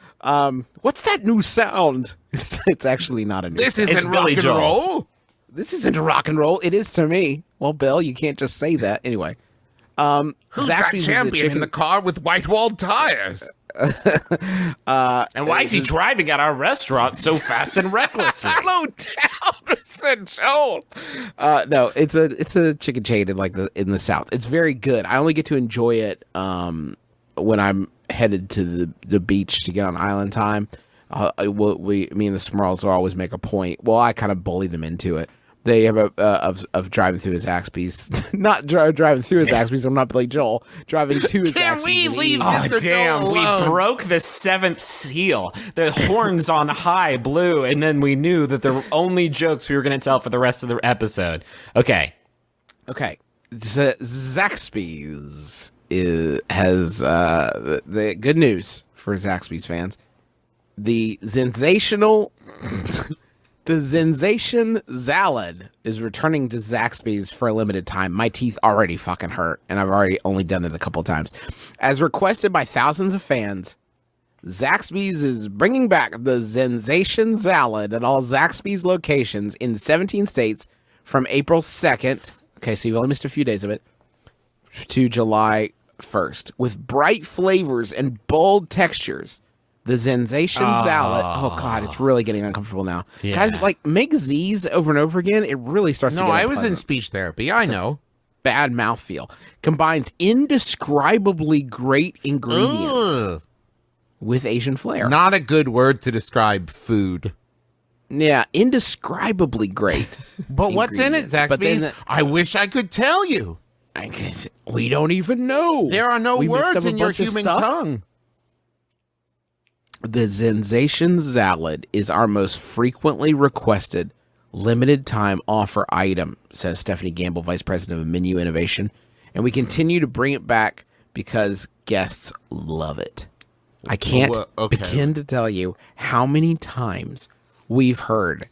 What's that new sound? It's actually not a new This sound. isn't rock Billy and Joel. roll. This isn't rock and roll. It is to me. Well, Bill, you can't just say that. Anyway. Who's that Zaxby's is a champion in chicken- the car with white-walled tires? And why is he driving at our restaurant so fast and recklessly? Slow down, Mr. Joel. No, it's a chicken chain in the South. It's very good. I only get to enjoy it when I'm headed to the beach to get on island time. Me and the Smurls will always make a point. Well, I kind of bully them into it. They have of driving through his Zaxby's, not driving through his Zaxby's. I'm not Billy Joel. Driving to his Zaxby's. Can we leave Oh, Mr. damn. Joel We alone? broke the seventh seal. The horns on high blew, and then we knew that the only jokes we were going to tell for the rest of the episode. Okay. Zaxby's has the good news for Zaxby's fans. The sensational The Zensation Zalad is returning to Zaxby's for a limited time. My teeth already fucking hurt, and I've already only done it a couple times. As requested by thousands of fans, Zaxby's is bringing back the Zensation Zalad at all Zaxby's locations in 17 states from April 2nd. Okay, so you've only missed a few days of it. To July 1st. With bright flavors and bold textures. The Zensation Zalad. Oh, God, it's really getting uncomfortable now. Yeah. Guys, like, make Z's over and over again. It really starts to get No, I was in unpleasant. speech therapy. I know. Bad mouthfeel. Combines indescribably great ingredients Ugh. with Asian flair. Not a good word to describe food. Yeah, indescribably great. But what's in it, ingredients. But then Zaxby's? I wish I could tell you. we don't even know. There are no We mixed words up a in your bunch of human stuff. tongue. The Zensation Zalad is our most frequently requested limited time offer item, says Stephanie Gamble, Vice President of Menu Innovation. And we continue to bring it back because guests love it. I can't begin to tell you how many times we've heard,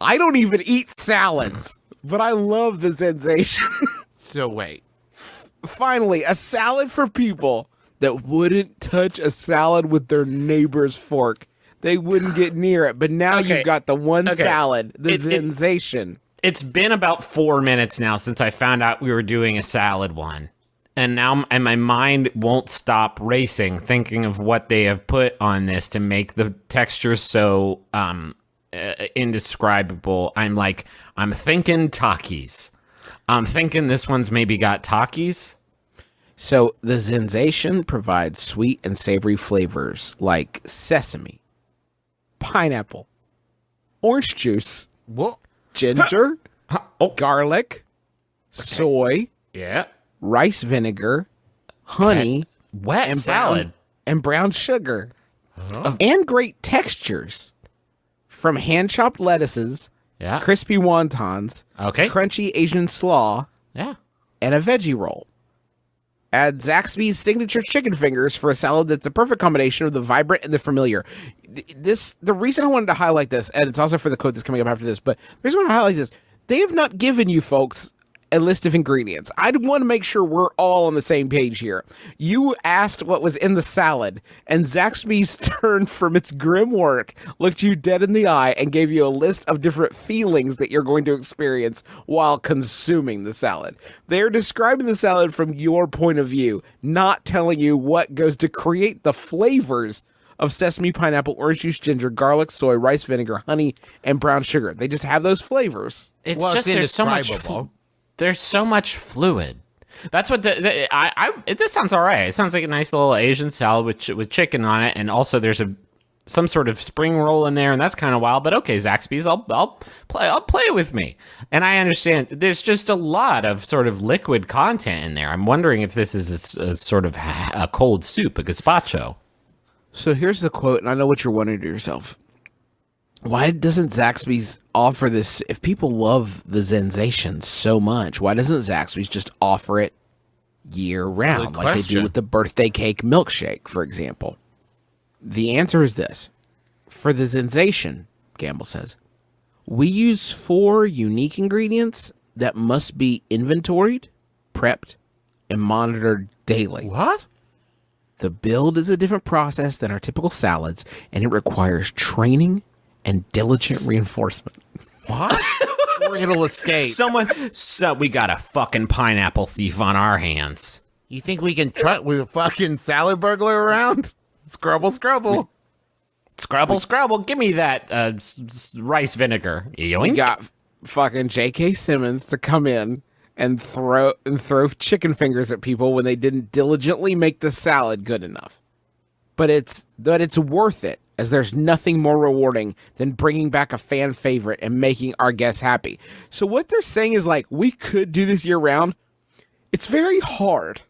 I don't even eat salads, but I love the Zensation. So wait. Finally, a salad for people that wouldn't touch a salad with their neighbor's fork. They wouldn't get near it. But now Okay. you've got the one Okay. salad, the It- Zensation. It's been about 4 minutes now since I found out we were doing a salad one. And now my mind won't stop racing, thinking of what they have put on this to make the texture so indescribable. I'm thinking Takis. I'm thinking this one's maybe got Takis. So the Zensation provides sweet and savory flavors like sesame, pineapple, orange juice, What? ginger, garlic, soy, Yeah. rice vinegar, honey, Wet and salad. brown sugar, and great textures from hand-chopped lettuces, Yeah. crispy wontons, Okay. crunchy Asian slaw, Yeah. and a veggie roll. Add Zaxby's signature chicken fingers for a salad that's a perfect combination of the vibrant and the familiar. The reason I wanted to highlight this, and it's also for the quote that's coming up after this, but the reason I want to highlight this, they have not given you folks a list of ingredients. I want to make sure we're all on the same page here. You asked what was in the salad, and Zaxby's turned from its grim work, looked you dead in the eye, and gave you a list of different feelings that you're going to experience while consuming the salad. They're describing the salad from your point of view, not telling you what goes to create the flavors of sesame, pineapple, orange juice, ginger, garlic, soy, rice vinegar, honey, and brown sugar. They just have those flavors. It's Well, just it's there's so much indescribable. there's so much fluid. That's what this sounds all right. It sounds like a nice little Asian salad with chicken on it, and also there's some sort of spring roll in there, and that's kind of wild. But okay, Zaxby's, I'll play with me. And I understand there's just a lot of sort of liquid content in there. I'm wondering if this is a sort of a cold soup, a gazpacho. So here's the quote, and I know what you're wondering to yourself. Why doesn't Zaxby's offer this? If people love the Zensation so much, why doesn't Zaxby's just offer it year round, like they do with the birthday cake milkshake, for example? The answer is this. For the Zensation, Gamble says, we use 4 unique ingredients that must be inventoried, prepped, and monitored daily. What? The build is a different process than our typical salads, and it requires training and diligent reinforcement. What? Or it'll escape. So we got a fucking pineapple thief on our hands. You think we can trust with a fucking salad burglar around? Scrubble, scrubble. Scrabble, give me that rice vinegar. Yoink. We got fucking J.K. Simmons to come in and throw chicken fingers at people when they didn't diligently make the salad good enough. But it's worth it, as there's nothing more rewarding than bringing back a fan favorite and making our guests happy. So what they're saying is, like, we could do this year round. It's very hard,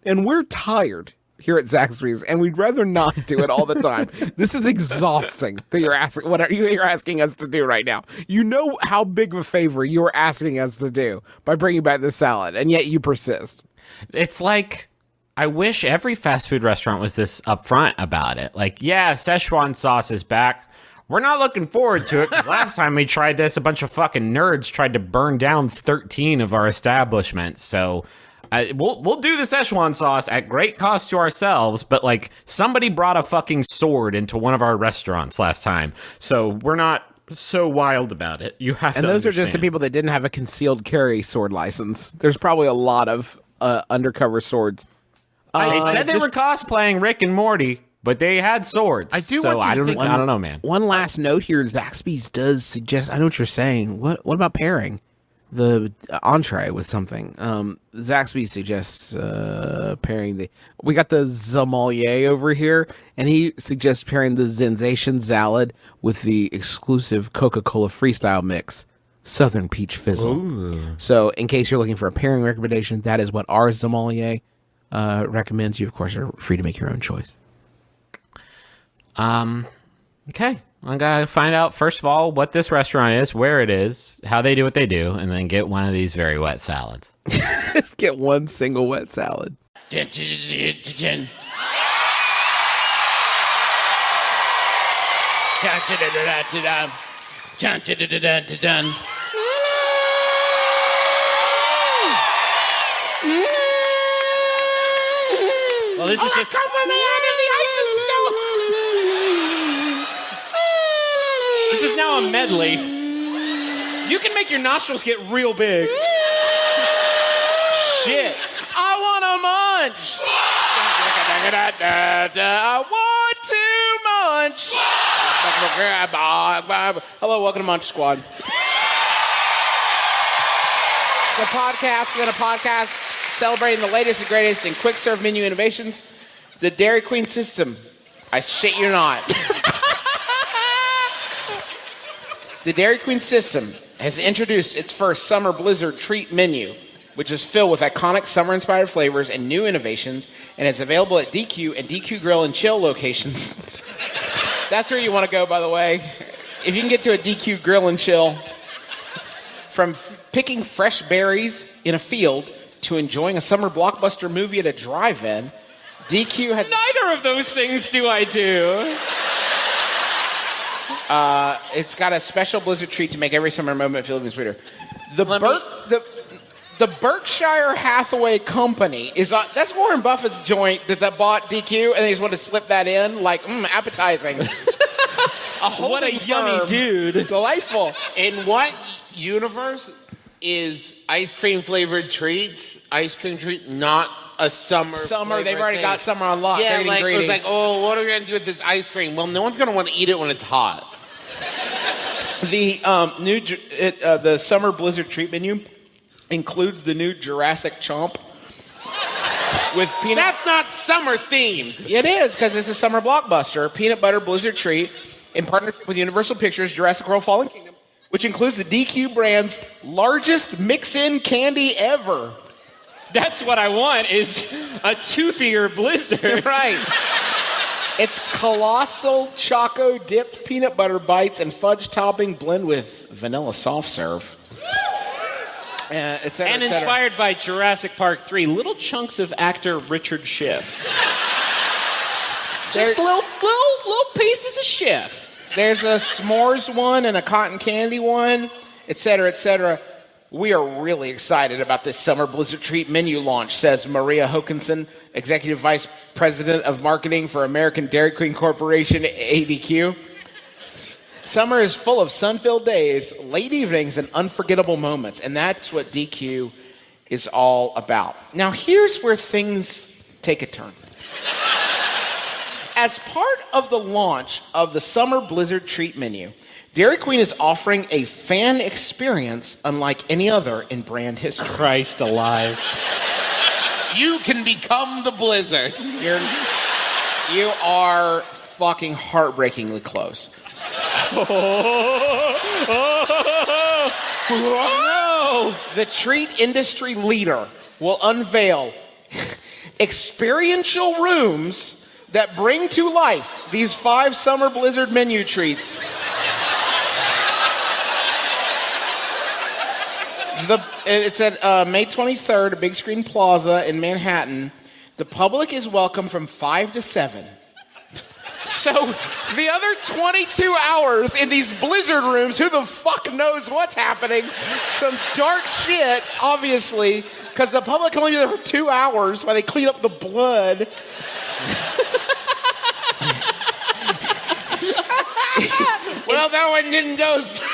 and we're tired here at Zaxby's, and we'd rather not do it all the time. This is exhausting that you're asking. What are you're asking us to do right now? You know how big of a favor you're asking us to do by bringing back this salad, and yet you persist. It's like, I wish every fast food restaurant was this upfront about it. Like, yeah, Szechuan sauce is back. We're not looking forward to it, 'cause last time we tried this, a bunch of fucking nerds tried to burn down 13 of our establishments. So we'll do the Szechuan sauce at great cost to ourselves, but like somebody brought a fucking sword into one of our restaurants last time. So we're not so wild about it. You have to And those are just the understand. people that didn't have a concealed carry sword license. There's probably a lot of undercover swords. They said they were cosplaying Rick and Morty, but they had swords. I do so want you to think- I don't know, man. One last note here: Zaxby's does suggest. I know what you're saying. What about pairing the entree with something? Zaxby suggests pairing the. We got the Sommelier over here, and he suggests pairing the Zensation Zalad with the exclusive Coca-Cola Freestyle Mix, Southern Peach Fizzle. Ooh. So, in case you're looking for a pairing recommendation, that is what our Sommelier recommends. You, of course, are free to make your own choice. Okay. I'm going to find out, first of all, what this restaurant is, where it is, how they do what they do, and then get one of these very wet salads. Just get one single wet salad. Dun. Well, this is just. This is now a medley. You can make your nostrils get real big. Shit. I want a munch. I want to munch. Hello, welcome to Munch Squad. The podcast, we're going to podcast celebrating the latest and greatest in quick serve menu innovations. The Dairy Queen system. I shit you not. The Dairy Queen system has introduced its first summer blizzard treat menu, which is filled with iconic summer-inspired flavors and new innovations, and is available at DQ and DQ Grill and Chill locations. That's where you want to go, by the way. If you can get to a DQ Grill and Chill, from picking fresh berries in a field to enjoying a summer blockbuster movie at a drive-in, DQ has... Neither of those things do I do. It's got a special blizzard treat to make every summer moment feel even sweeter. The Berkshire Hathaway Company is on, that's Warren Buffett's joint that bought DQ, and they just want to slip that in, like, appetizing. What a yummy dude. Delightful. In what universe is ice cream flavored treats, ice cream treat, not a summer? They've already got summer on lock. Yeah, They're like getting it was greedy. like, oh, what are we gonna do with this ice cream? Well, no one's gonna want to eat it when it's hot. The the summer blizzard treat menu includes the new Jurassic Chomp with peanut. That's not summer themed. It is, because it's a summer blockbuster. Peanut butter blizzard treat in partnership with Universal Pictures' Jurassic World Fallen Kingdom, which includes the DQ brand's largest mix-in candy ever. That's what I want, is a toothier blizzard. Right. It's colossal choco dipped peanut butter bites and fudge topping blend with vanilla soft serve. Et cetera, And et cetera. inspired by Jurassic Park 3, little chunks of actor Richard Schiff. Just little pieces of Schiff. There's a s'mores one and a cotton candy one, et cetera, et cetera. We are really excited about this summer blizzard treat menu launch, says Maria Hokinson, Executive Vice President of Marketing for American Dairy Queen Corporation, ADQ. Summer is full of sun-filled days, late evenings, and unforgettable moments, and that's what DQ is all about. Now, here's where things take a turn. As part of the launch of the summer blizzard treat menu, Dairy Queen is offering a fan experience unlike any other in brand history. Christ alive. You can become the blizzard. You are fucking heartbreakingly close. Oh, no. The treat industry leader will unveil experiential rooms that bring to life these 5 summer blizzard menu treats. It's at May 23rd, Big Screen Plaza in Manhattan. The public is welcome from 5 to 7. So the other 22 hours in these blizzard rooms, who the fuck knows what's happening? Some dark shit, obviously, because the public can only be there for 2 hours while they clean up the blood. Well, that one didn't go so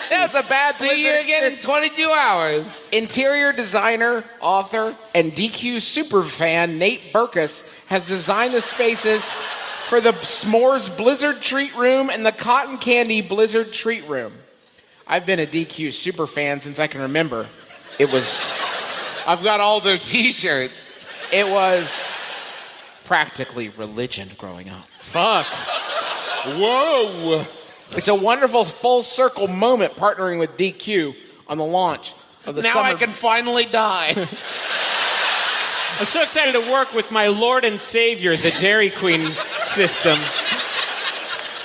That's a bad See you blizzard. again in 22 hours. Interior designer, author, and DQ superfan Nate Berkus has designed the spaces for the S'mores Blizzard Treat Room and the Cotton Candy Blizzard Treat Room. I've been a DQ superfan since I can remember. I've got all their t-shirts. It was practically religion growing up. Fuck. Whoa. It's a wonderful full circle moment partnering with DQ on the launch of the Now summer. I can finally die. I'm so excited to work with my Lord and Savior, the Dairy Queen system.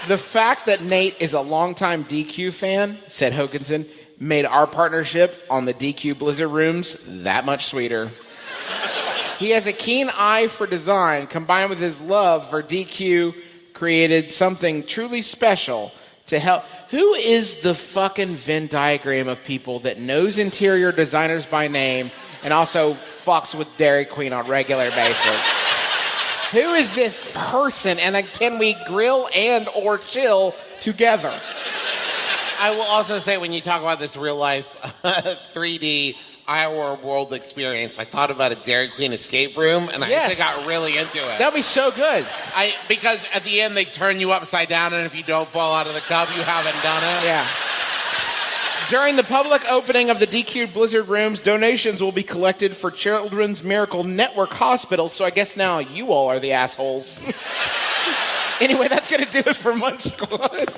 The fact that Nate is a longtime DQ fan, said Hokinson, made our partnership on the DQ Blizzard Rooms that much sweeter. He has a keen eye for design combined with his love for DQ created something truly special to help. Who is the fucking Venn diagram of people that knows interior designers by name and also fucks with Dairy Queen on a regular basis? Who is this person, and can we grill and or chill together? I will also say, when you talk about this real life 3D our world experience, I thought about a Dairy Queen escape room, and I actually got really into it. That'd be so good. Because at the end they turn you upside down, and if you don't fall out of the cup, you haven't done it. Yeah. During the public opening of the DQ Blizzard Rooms, donations will be collected for Children's Miracle Network Hospital, so I guess now you all are the assholes. Anyway, that's going to do it for Munch Squad.